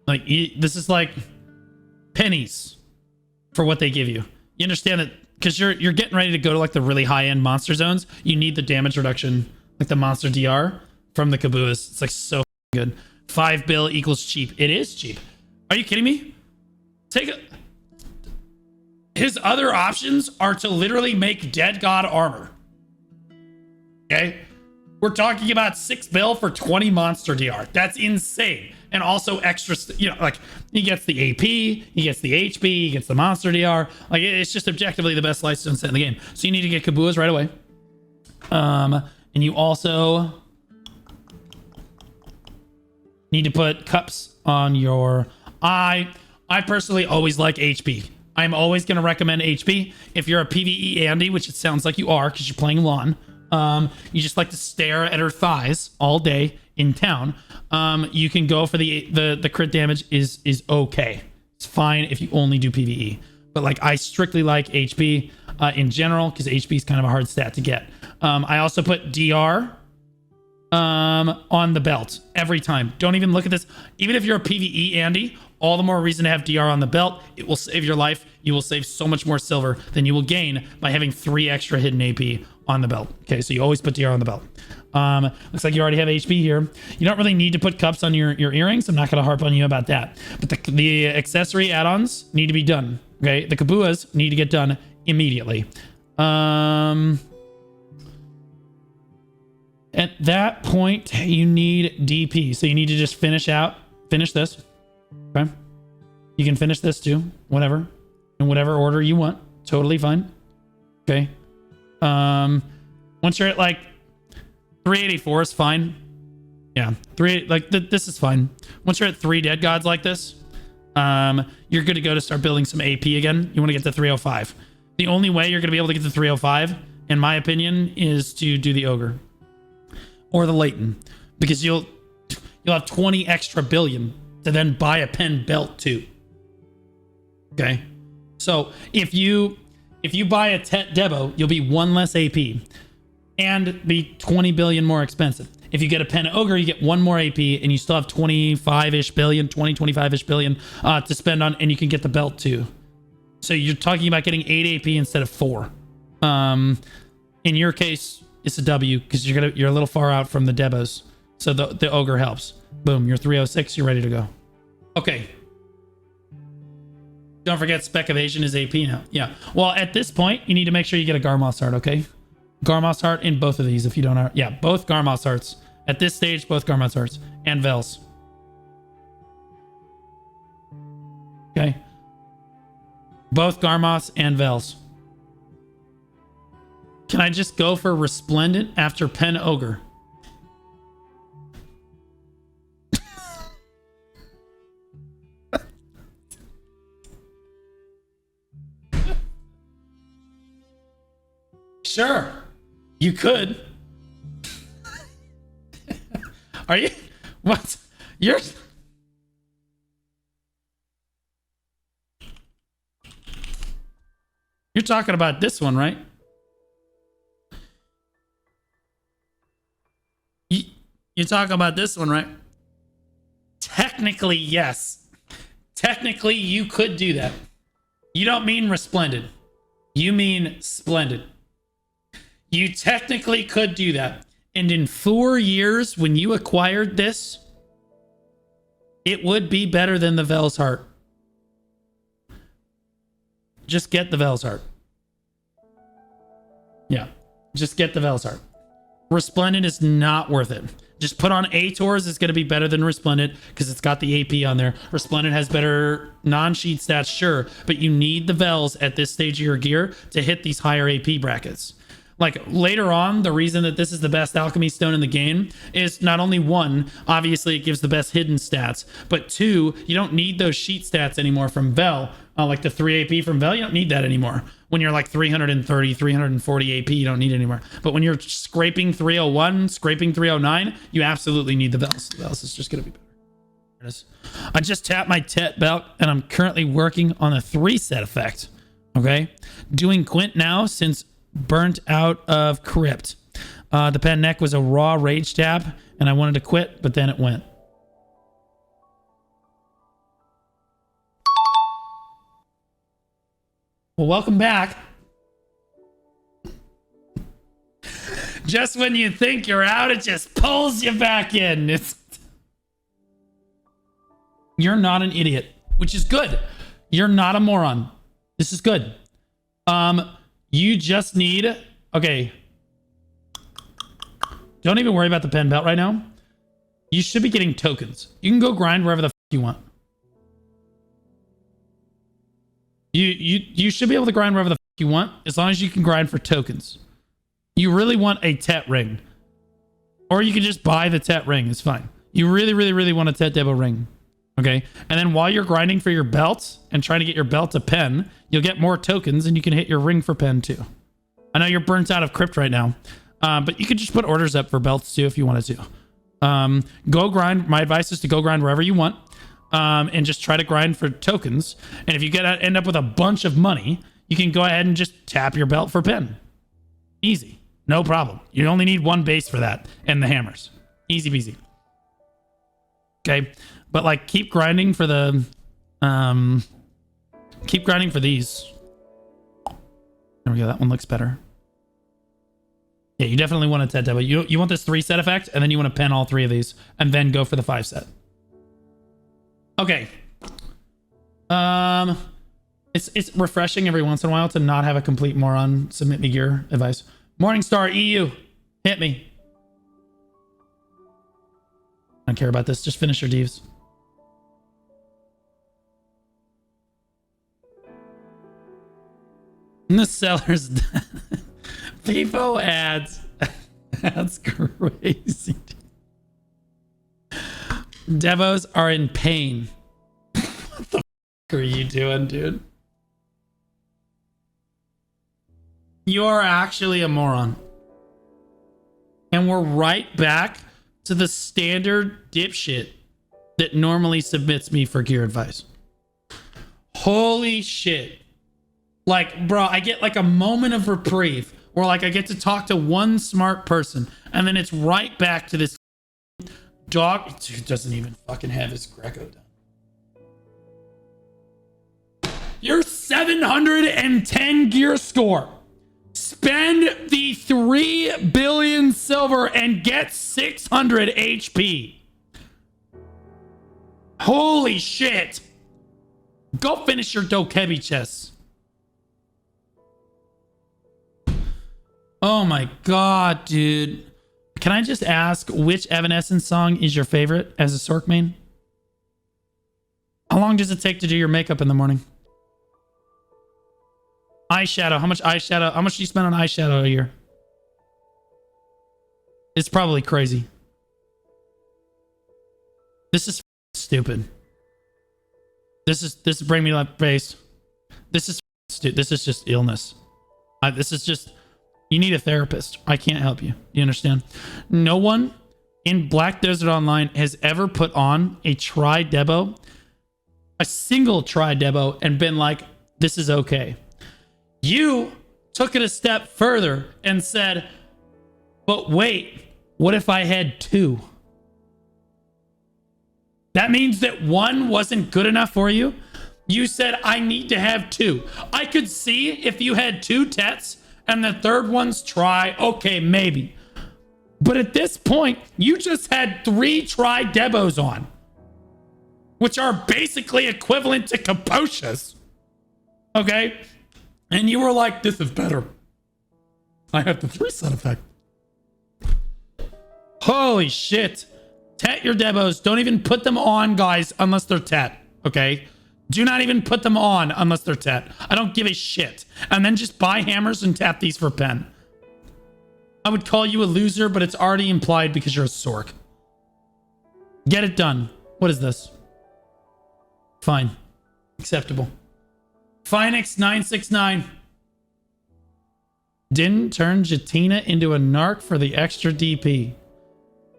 Like, this is like pennies for what they give you. You understand that because you're getting ready to go to like the really high-end monster zones, you need the damage reduction, like the monster DR from the Cabuas. It's like so good. 5 bill equals cheap. It is cheap. Are you kidding me? His other options are to literally make Dead God armor. Okay? We're talking about 6 bill for 20 monster DR. That's insane. And also extra, you know, like he gets the AP, he gets the HP, he gets the monster DR. Like it's just objectively the best licensed set in the game. So you need to get Cabuas right away. And you also need to put cups on your. I personally always like HP. I'm always going to recommend HP. If you're a PvE Andy, which it sounds like you are because you're playing Lon, you just like to stare at her thighs all day in town. You can go for the crit damage is okay. It's fine if you only do PvE. But like I strictly like HP in general because HP is kind of a hard stat to get. I also put DR on the belt every time. Don't even look at this. Even if you're a PvE Andy, all the more reason to have DR on the belt. It will save your life. You will save so much more silver than you will gain by having 3 extra hidden AP on the belt. Okay, so you always put DR on the belt. Looks like you already have HP here. You don't really need to put cups on your earrings. I'm not going to harp on you about that. But the accessory add-ons need to be done. Okay, the Cabuas need to get done immediately. At that point, you need DP. So you need to just finish this. Okay. You can finish this too. Whatever. In whatever order you want. Totally fine. Okay. Once you're at like 384 is fine. Yeah. This is fine. Once you're at 3 dead gods like this, you're good to go to start building some AP again. You want to get to 305. The only way you're going to be able to get to 305, in my opinion, is to do the ogre. Or the Leighton, because you'll have 20 extra billion to then buy a pen belt too. Okay, so if you buy a Tet Debo, you'll be 1 less AP and be 20 billion more expensive. If you get a pen ogre, you get 1 more AP and you still have 25-ish billion, 25-ish billion to spend on, and you can get the belt too. So you're talking about getting 8 AP instead of 4. In your case, it's a W because you're a little far out from the Debos. So the ogre helps. Boom, you're 306, you're ready to go. Okay. Don't forget Spec Evasion is AP now. Yeah. Well, at this point, you need to make sure you get a Garmoth's Heart, okay? Garmoth's Heart in both of these if you don't. Yeah, both Garmoth's Hearts. At this stage, both Garmoth's Hearts. And Vels. Okay. Both Garmoths and Vels. Can I just go for Resplendent after Pen Ogre? Sure. You could. Are you? What? You're talking about this one, right? You're talking about this one, right? Technically, yes. Technically, you could do that. You don't mean Resplendent. You mean Splendid. You technically could do that. And in 4 years, when you acquired this, it would be better than the Vel's Heart. Just get the Vel's Heart. Yeah. Just get the Vel's Heart. Resplendent is not worth it. Just put on Ator's. It's going to be better than Resplendent because it's got the AP on there. Resplendent has better non-sheet stats, sure, but you need the Vels at this stage of your gear to hit these higher AP brackets. Like later on, the reason that this is the best alchemy stone in the game is not only one, obviously it gives the best hidden stats, but two, you don't need those sheet stats anymore from Vel. Like the 3 AP from Vel, you don't need that anymore. When you're like 330, 340 AP, you don't need it anymore. But when you're scraping 301, scraping 309, you absolutely need the Vels. The Vels is just going to be better. I just tapped my Tet belt and I'm currently working on a 3-set effect. Okay. Doing Quint now since burnt out of Crypt. The pen neck was a raw rage tap and I wanted to quit, but then it went. Well, welcome back. Just when you think you're out, it just pulls you back in. You're not an idiot, which is good. You're not a moron. This is good. You just need... Okay. Don't even worry about the pen belt right now. You should be getting tokens. You can go grind wherever the f you want. You should be able to grind wherever the f you want, as long as you can grind for tokens. You really want a Tet ring. Or you can just buy the Tet ring. It's fine. You really, really, really want a Tet Debo ring. Okay? And then while you're grinding for your belt and trying to get your belt to pen, you'll get more tokens and you can hit your ring for pen too. I know you're burnt out of Crypt right now. But you could just put orders up for belts too if you wanted to. Go grind. My advice is to go grind wherever you want. And just try to grind for tokens. And if you end up with a bunch of money, you can go ahead and just tap your belt for pen. Easy. No problem. You only need one base for that and the hammers. Easy peasy. Okay. But like keep grinding for the keep grinding for these. There we go. That one looks better. Yeah, you definitely want a Tet Debo. You want this 3-set effect, and then you want to pen all 3 of these, and then go for the 5-set. Okay. It's refreshing every once in a while to not have a complete moron submit me gear advice. Morningstar EU, hit me. I don't care about this. Just finish your devs. And the seller's FIFO ads. That's crazy. Devos are in pain. What the f are you doing, dude? You are actually a moron. And we're right back to the standard dipshit that normally submits me for gear advice. Holy shit. Like, bro, I get like a moment of reprieve where like I get to talk to one smart person and then it's right back to this dog who doesn't even fucking have his Greco done. Your 710 gear score. Spend the 3 billion silver and get 600 HP. Holy shit. Go finish your Dokebi chests. Oh my god, dude. Can I just ask which Evanescence song is your favorite as a Sork main? How long does it take to do your makeup in the morning? Eyeshadow. How much eyeshadow? How much do you spend on eyeshadow a year? It's probably crazy. This is stupid. This is bring me up face. This is stupid. This is just illness. This is just... You need a therapist. I can't help you. You understand? No one in Black Desert Online has ever put on a tri-debo, a single tri-debo, and been like, this is okay. You took it a step further and said, but wait, what if I had 2? That means that 1 wasn't good enough for you? You said, I need to have 2. I could see if you had 2 Tets and the third one's try, okay, maybe. But at this point, you just had 3 tri-debos on, which are basically equivalent to Capotias. Okay? And you were like, this is better. I have the 3-set effect. Holy shit. Tet your debos. Don't even put them on, guys, unless they're Tet. Okay? Do not even put them on unless they're Tet. I don't give a shit. And then just buy hammers and tap these for pen. I would call you a loser, but it's already implied because you're a Sork. Get it done. What is this? Fine. Acceptable. Finex969. Didn't turn Jatina into a narc for the extra DP.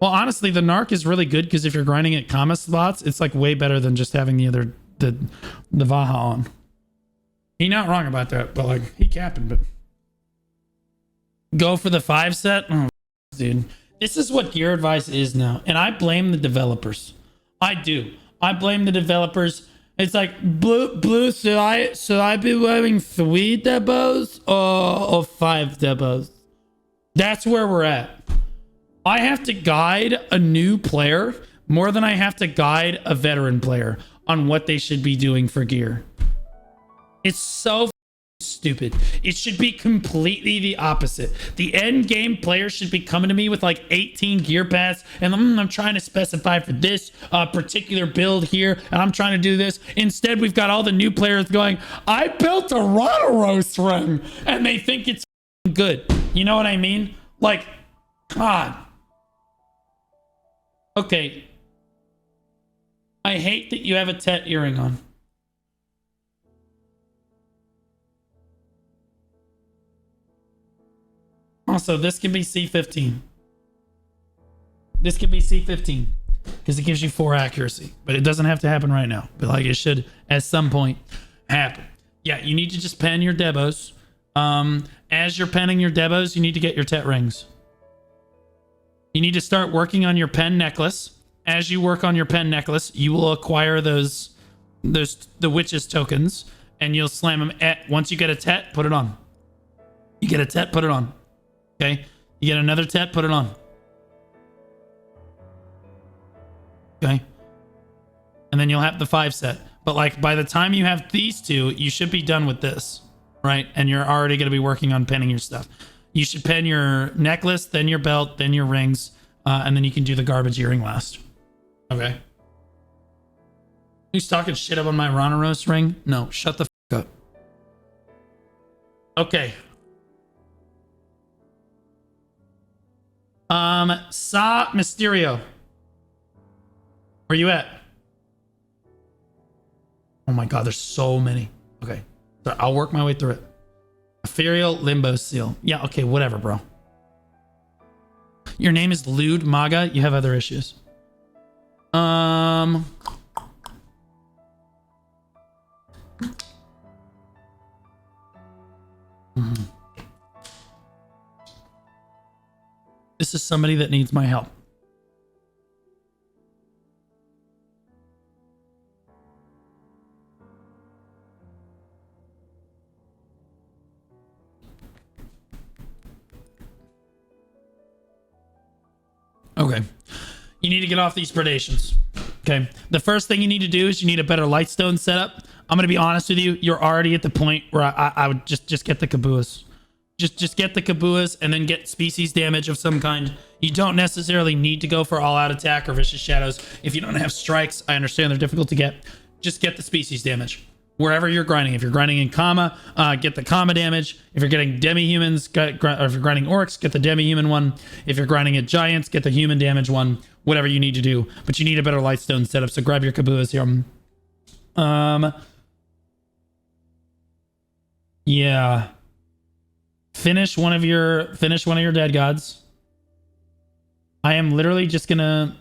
Well, honestly, the narc is really good because if you're grinding at comma slots, it's like way better than just having the Vaha on. He not wrong about that, but like he capping, but go for the 5 set. Oh, dude, this is what gear advice is now, and I blame the developers. I do. I blame the developers. It's like blue. Should I be wearing 3 debos or 5 debos? That's where we're at. I have to guide a new player more than I have to guide a veteran player on what they should be doing for gear. It's so stupid. It should be completely the opposite. The end game player should be coming to me with like 18 gear paths and I'm trying to specify for this particular build here and I'm trying to do this. Instead, we've got all the new players going, I built a Rotoros ring, and they think it's good. You know what I mean? Like, God. Okay. I hate that you have a Tet earring on. Also, this can be C15. This can be C15 because it gives you 4 accuracy, but it doesn't have to happen right now. But like it should at some point happen. Yeah, you need to just pen your debos. As you're penning your debos, you need to get your Tet rings. You need to start working on your pen necklace. As you work on your pen necklace, you will acquire the witches tokens, and you'll slam them at. Once you get a Tet, put it on. You get a Tet, put it on. Okay, you get another Tet, put it on. Okay, and then you'll have the 5 set. But like by the time you have these 2, you should be done with this, right? And you're already going to be working on penning your stuff. You should pen your necklace, then your belt, then your rings, and then you can do the garbage earring last. Okay. Who's talking shit up on my Ronaros ring? No, shut the fuck up. Okay. Sa Mysterio. Where you at? Oh my god, there's so many. Okay. So I'll work my way through it. Ethereal Limbo Seal. Yeah, okay, whatever, bro. Your name is Lude Maga. You have other issues. This is somebody that needs my help. Okay. You need to get off these predations. Okay. The first thing you need to do is you need a better lightstone setup. I'm going to be honest with you. You're already at the point where I would just get the Kabuas. Just get the Kabuas and then get species damage of some kind. You don't necessarily need to go for all-out attack or vicious shadows. If you don't have strikes, I understand they're difficult to get. Just get the species damage wherever you're grinding. If you're grinding in comma, get the comma damage. If you're getting demi-humans, or if you're grinding orcs, get the demi-human one. If you're grinding at giants, get the human damage one. Whatever you need to do, but you need a better lightstone setup. So grab your Kabuas here. Yeah. Finish one of your dead gods. I am literally just gonna.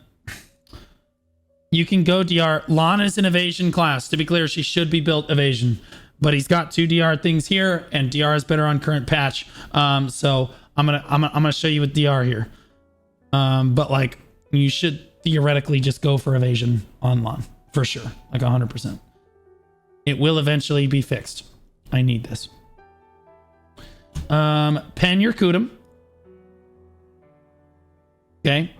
You can go DR. Lon is an evasion class. To be clear, she should be built evasion, but he's got 2 DR things here, and DR is better on current patch. So I'm gonna show you with DR here. But like you should theoretically just go for evasion on Lon for sure, like 100%. It will eventually be fixed. I need this. Pen your Kudum. Okay.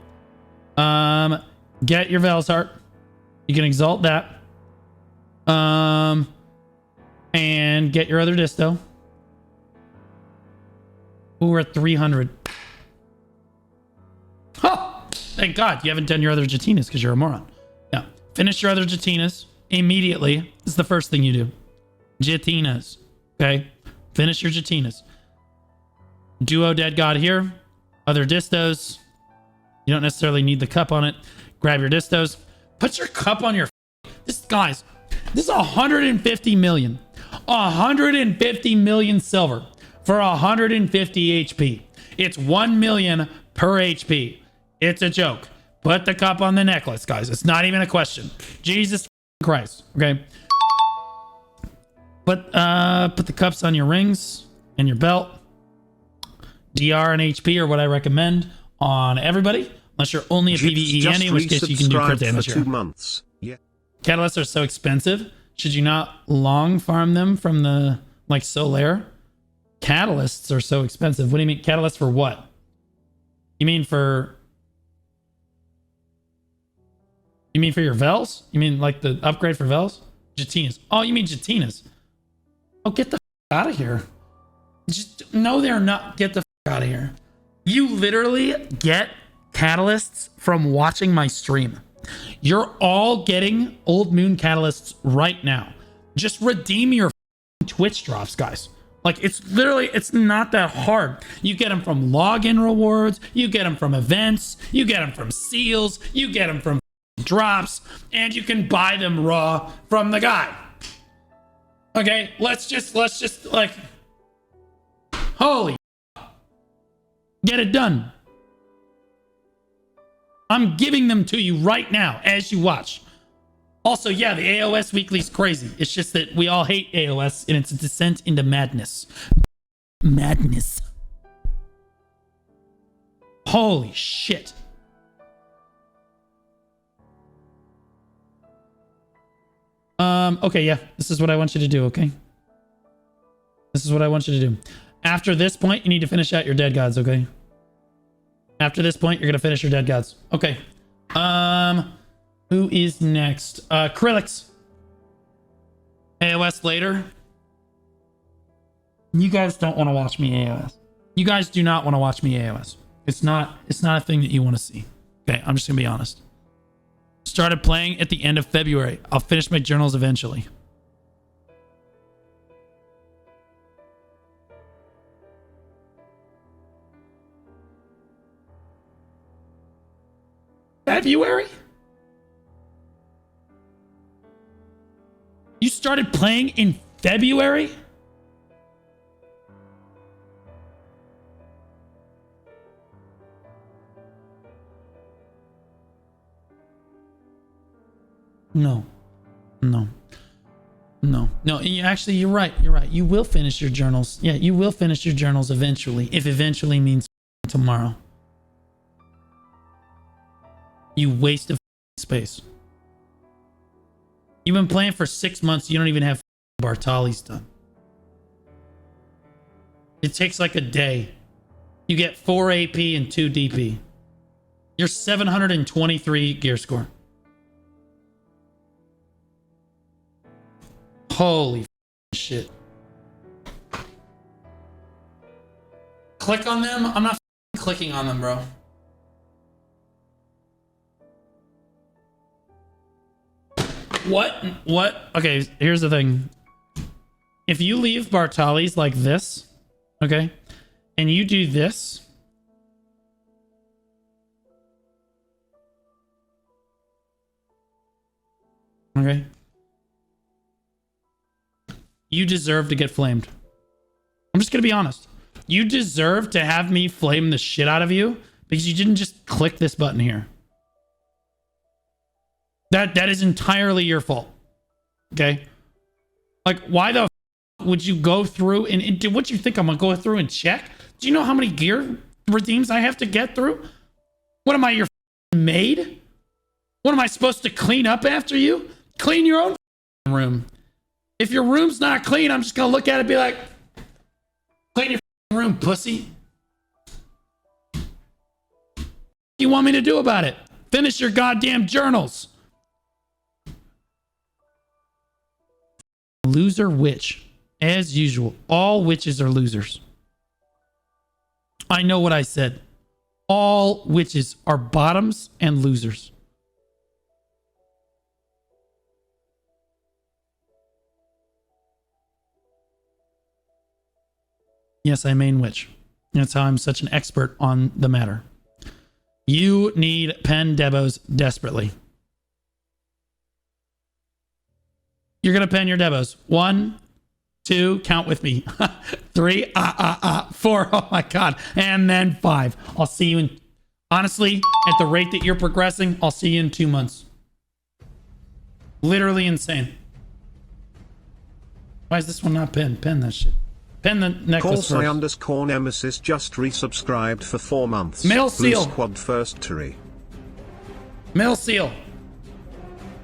Get your Val's Heart. You can exalt that. And get your other disto. Ooh, we're at 300. Oh! Thank God you haven't done your other Jatinas because you're a moron. Yeah. Finish your other Jatinas immediately. This is the first thing you do. Jatinas. Okay. Finish your Jatinas. Duo dead god here. Other distos. You don't necessarily need the cup on it. Grab your distos. Put your cup on your... Guys, this is 150 million. 150 million silver for 150 HP. It's 1 million per HP. It's a joke. Put the cup on the necklace, guys. It's not even a question. Jesus Christ. Okay. Put the cups on your rings and your belt. DR and HP are what I recommend on everybody, unless you're only a PvE Annie, in which case you can do crit damage here. 2 months. Yeah. Catalysts are so expensive. Should you not long farm them from the like Solaire? Catalysts are so expensive. What do you mean? Catalysts for what? You mean for your Vels? You mean like the upgrade for Vels? Jatinas. Oh, you mean Jatinas. Oh, get the out of here. No, they're not. Get the out of here. You literally get catalysts from watching my stream. You're all getting Old Moon catalysts right now. Just redeem your Twitch drops, guys. Like, it's literally, it's not that hard. You get them from login rewards. You get them from events. You get them from seals. You get them from drops. And you can buy them raw from the guy. Okay, let's just like, holy, get it done. I'm giving them to you right now as you watch. Also, yeah, the AOS weekly is crazy. It's just that we all hate AOS and it's a descent into madness. Madness. Holy shit. Okay, yeah. This is what I want you to do, okay? This is what I want you to do. After this point, you need to finish out your dead gods, okay? After this point, you're gonna finish your dead gods. Okay. Who is next? Krillix. AOS later. You guys don't want to watch me AOS. You guys do not want to watch me AOS. It's not a thing that you want to see. Okay, I'm just gonna be honest. Started playing at the end of February. I'll finish my journals eventually. February? You started playing in February? No. Actually, you're right. You will finish your journals. Yeah, you will finish your journals eventually. If eventually means tomorrow. You waste of space. You've been playing for 6 months. You don't even have Bartali's done. It takes like a day. You get 4 AP and 2 DP. You're 723 gear score. Holy shit. Click on them? I'm not clicking on them, bro. What? Okay, here's the thing. If you leave Bartali's like this, okay, and you do this, okay, you deserve to get flamed. I'm just gonna be honest. You deserve to have me flame the shit out of you because you didn't just click this button here. That is entirely your fault. Okay? Like, why the would you go through and what you think I'm gonna go through and check? Do you know how many gear redeems I have to get through? What am I, your maid? What am I supposed to clean up after you? Clean your own room. If your room's not clean, I'm just gonna look at it and be like, clean your room, pussy. What do you want me to do about it? Finish your goddamn journals. Loser witch. As usual, all witches are losers. I know what I said. All witches are bottoms and losers. Yes, I main witch. That's how I'm such an expert on the matter. You need pen debos desperately. You're going to pen your debos. 1, 2, count with me. 3, 4, oh my God. And then 5. I'll see you in, honestly, at the rate that you're progressing, I'll see you in 2 months. Literally insane. Why is this one not pinned? Pen that shit. Pen the necklace first. __ Nemesis just resubscribed for 4 months. Mill Seal. Blue Squad first Terry. Mill Seal.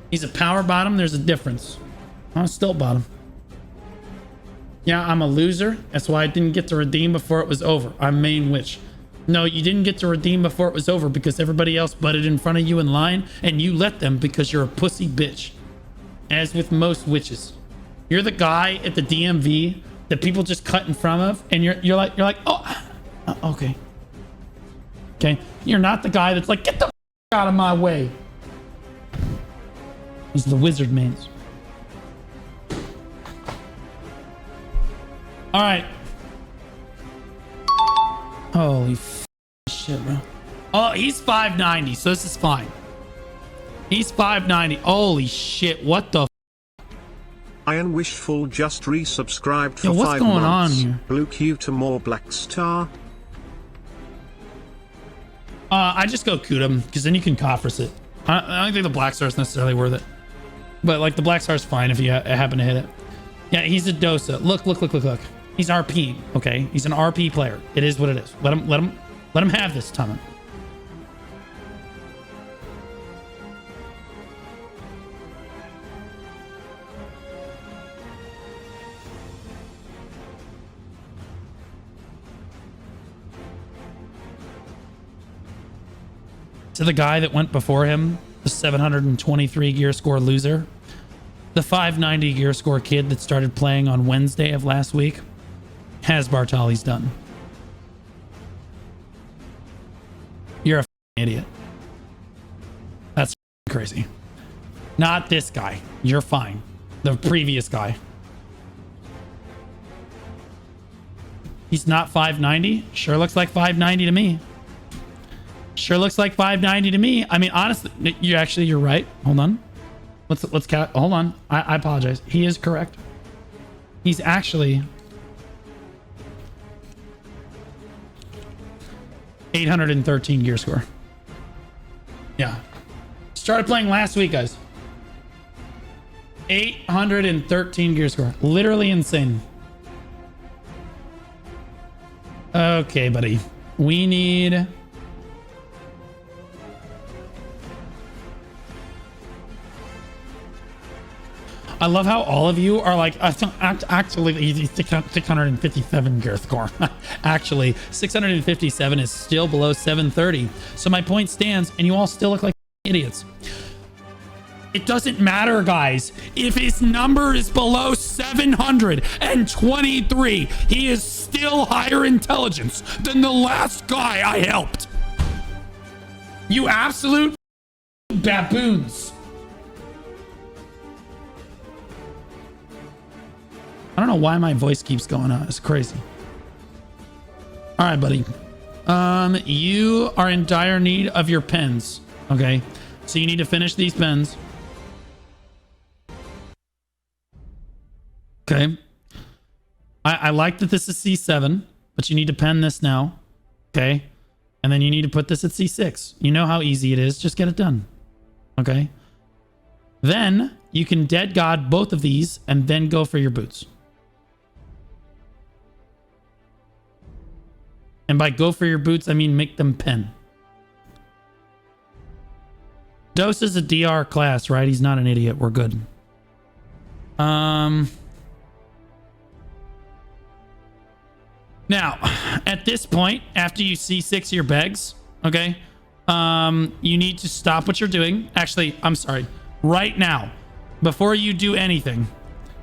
He's a power bottom. There's a difference. I'm a stilt bottom. Yeah, I'm a loser. That's why I didn't get to redeem before it was over. I'm main witch. No, you didn't get to redeem before it was over because everybody else butted in front of you in line and you let them because you're a pussy bitch. As with most witches. You're the guy at the DMV that people just cut in front of and you're like, oh, okay. Okay. You're not the guy that's like, get the f out of my way. Those are the wizard mains. All right. Holy shit, bro. Oh, he's 590, so this is fine. He's 590. Holy shit, what the Iron Wishful just resubscribed for Yo, what's 5 going months. on here? Blue Q to more Blackstar. I just go Kudum, because then you can Coffers it. I don't think the Blackstar is necessarily worth it. But like the Blackstar is fine if you happen to hit it. Yeah, he's a Dosa. Look. He's RP, okay? He's an RP player. It is what it is. Let him have this, Tommen. To the guy that went before him, the 723 gear score loser, the 590 gear score kid that started playing on Wednesday of last week, has Bartali's done. You're a idiot. That's crazy. Not this guy. You're fine. The previous guy. He's not 590. Sure looks like 590 to me. Sure looks like 590 to me. I mean, honestly, you're right. Hold on. Let's count. Hold on. I apologize. He is correct. He's actually 813 gear score. Yeah. Started playing last week, guys. 813 gear score. Literally insane. Okay, buddy. We need... I love how all of you are like, actually, 657 gear score. Actually, 657 is still below 730. So my point stands, and you all still look like idiots. It doesn't matter, guys. If his number is below 723, he is still higher intelligence than the last guy I helped. You absolute baboons. I don't know why my voice keeps going on. It's crazy. All right, buddy. You are in dire need of your pens. Okay. So you need to finish these pens. Okay. I like that this is C7, but you need to pen this now. Okay. And then you need to put this at C6. You know how easy it is. Just get it done. Okay. Then you can dead god both of these and then go for your boots. And by go for your boots, I mean make them pen. Dose is a DR class, right? He's not an idiot. We're good. Now, at this point, after you C6 your begs, okay, you need to stop what you're doing. Actually, I'm sorry. Right now, before you do anything,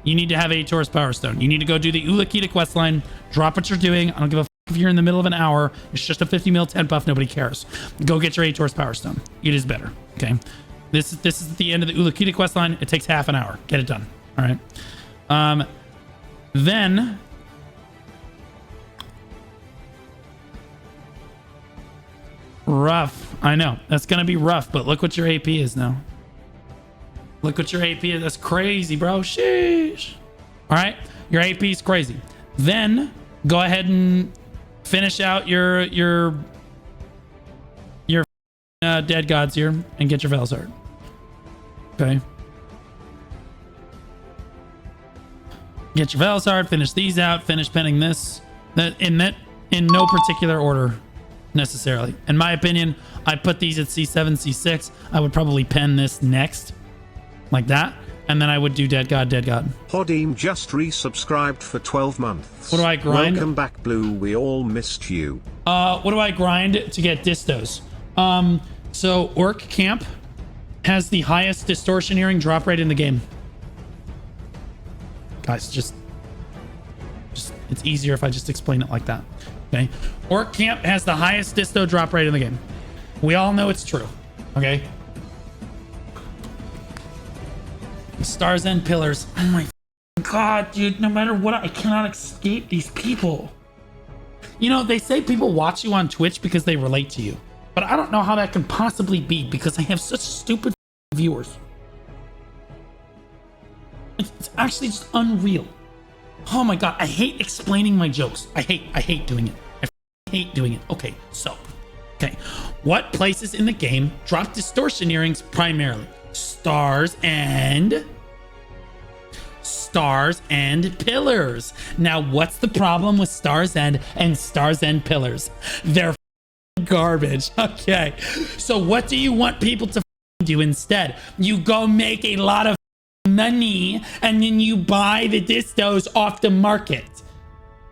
you need to have a Taurus Power Stone. You need to go do the Ulakita questline, drop what you're doing. I don't give a if you're in the middle of an hour. It's just a 50 mil 10 buff. Nobody cares. Go get your Taurus Power Stone. It is better. Okay. This is at the end of the Ulakita questline. It takes half an hour. Get it done. All right. Then Rough. I know. That's going to be rough, but look what your AP is now. Look what your AP is. That's crazy, bro. Sheesh. All right. Your AP is crazy. Then go ahead and finish out your dead gods here and get your Veilsard. Okay. Get your Veilsard, finish these out, finish penning this. In no particular order necessarily. In my opinion, I'd put these at C7, C6. I would probably pen this next. Like that. And then I would do dead god, dead god. Hodim just resubscribed for 12 months. What do I grind? Welcome back, Blue. We all missed you. What do I grind to get distos? So Orc Camp has the highest distortion earring drop rate in the game. Guys, just it's easier if I just explain it like that. Okay. Orc Camp has the highest disto drop rate in the game. We all know it's true. Okay. Stars and Pillars. Oh my god, dude. No matter what, I cannot escape these people. You know, they say people watch you on Twitch because they relate to you. But I don't know how that can possibly be because I have such stupid viewers. It's actually just unreal. Oh my god, I hate explaining my jokes. I hate doing it. I hate doing it. Okay, so. Okay. What places in the game drop distortion earrings primarily? Stars and Pillars. Now, what's the problem with Stars and Stars and Pillars? They're garbage. Okay. So what do you want people to do instead? You go make a lot of money and then you buy the distos off the market.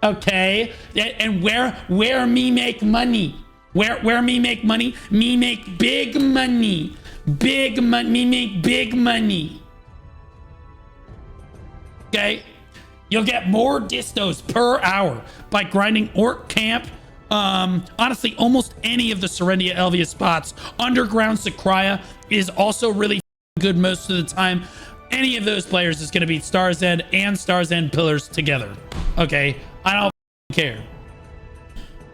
Okay? And where me make money? Where me make money? Me make big money. Big money. Me make big money. Okay? You'll get more distos per hour by grinding Orc Camp. Honestly, almost any of the Serendia Elvia spots. Underground Sakraya is also really good most of the time. Any of those players is going to beat Stars End and Stars End Pillars together. Okay? I don't care.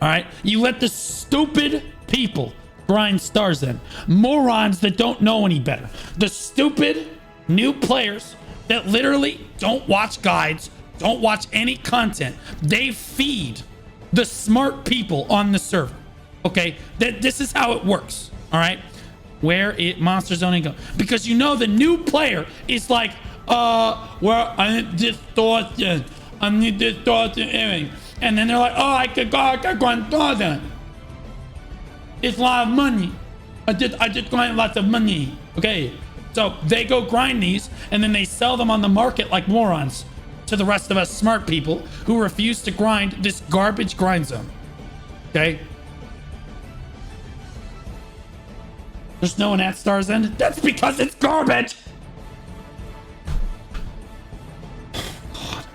All right? You let the stupid people grind Stars End. Morons that don't know any better. The stupid new players that literally don't watch guides, don't watch any content. They feed the smart people on the server. Okay? This is how it works. All right? Where it monster zoning go, because you know the new player is like, well, I need distortion, and then they're like, oh, I could go and do that. It's a lot of money. I just grind lots of money. Okay, so they go grind these, and then they sell them on the market like morons to the rest of us smart people who refuse to grind this garbage grind zone. Okay. There's no one at Stars End. That's because it's garbage. God.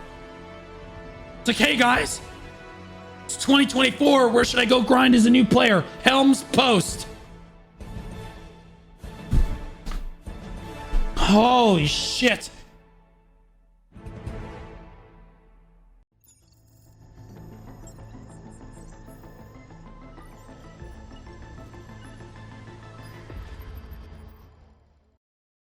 It's like, hey guys, it's 2024. Where should I go grind as a new player? Helm's Post. Holy shit.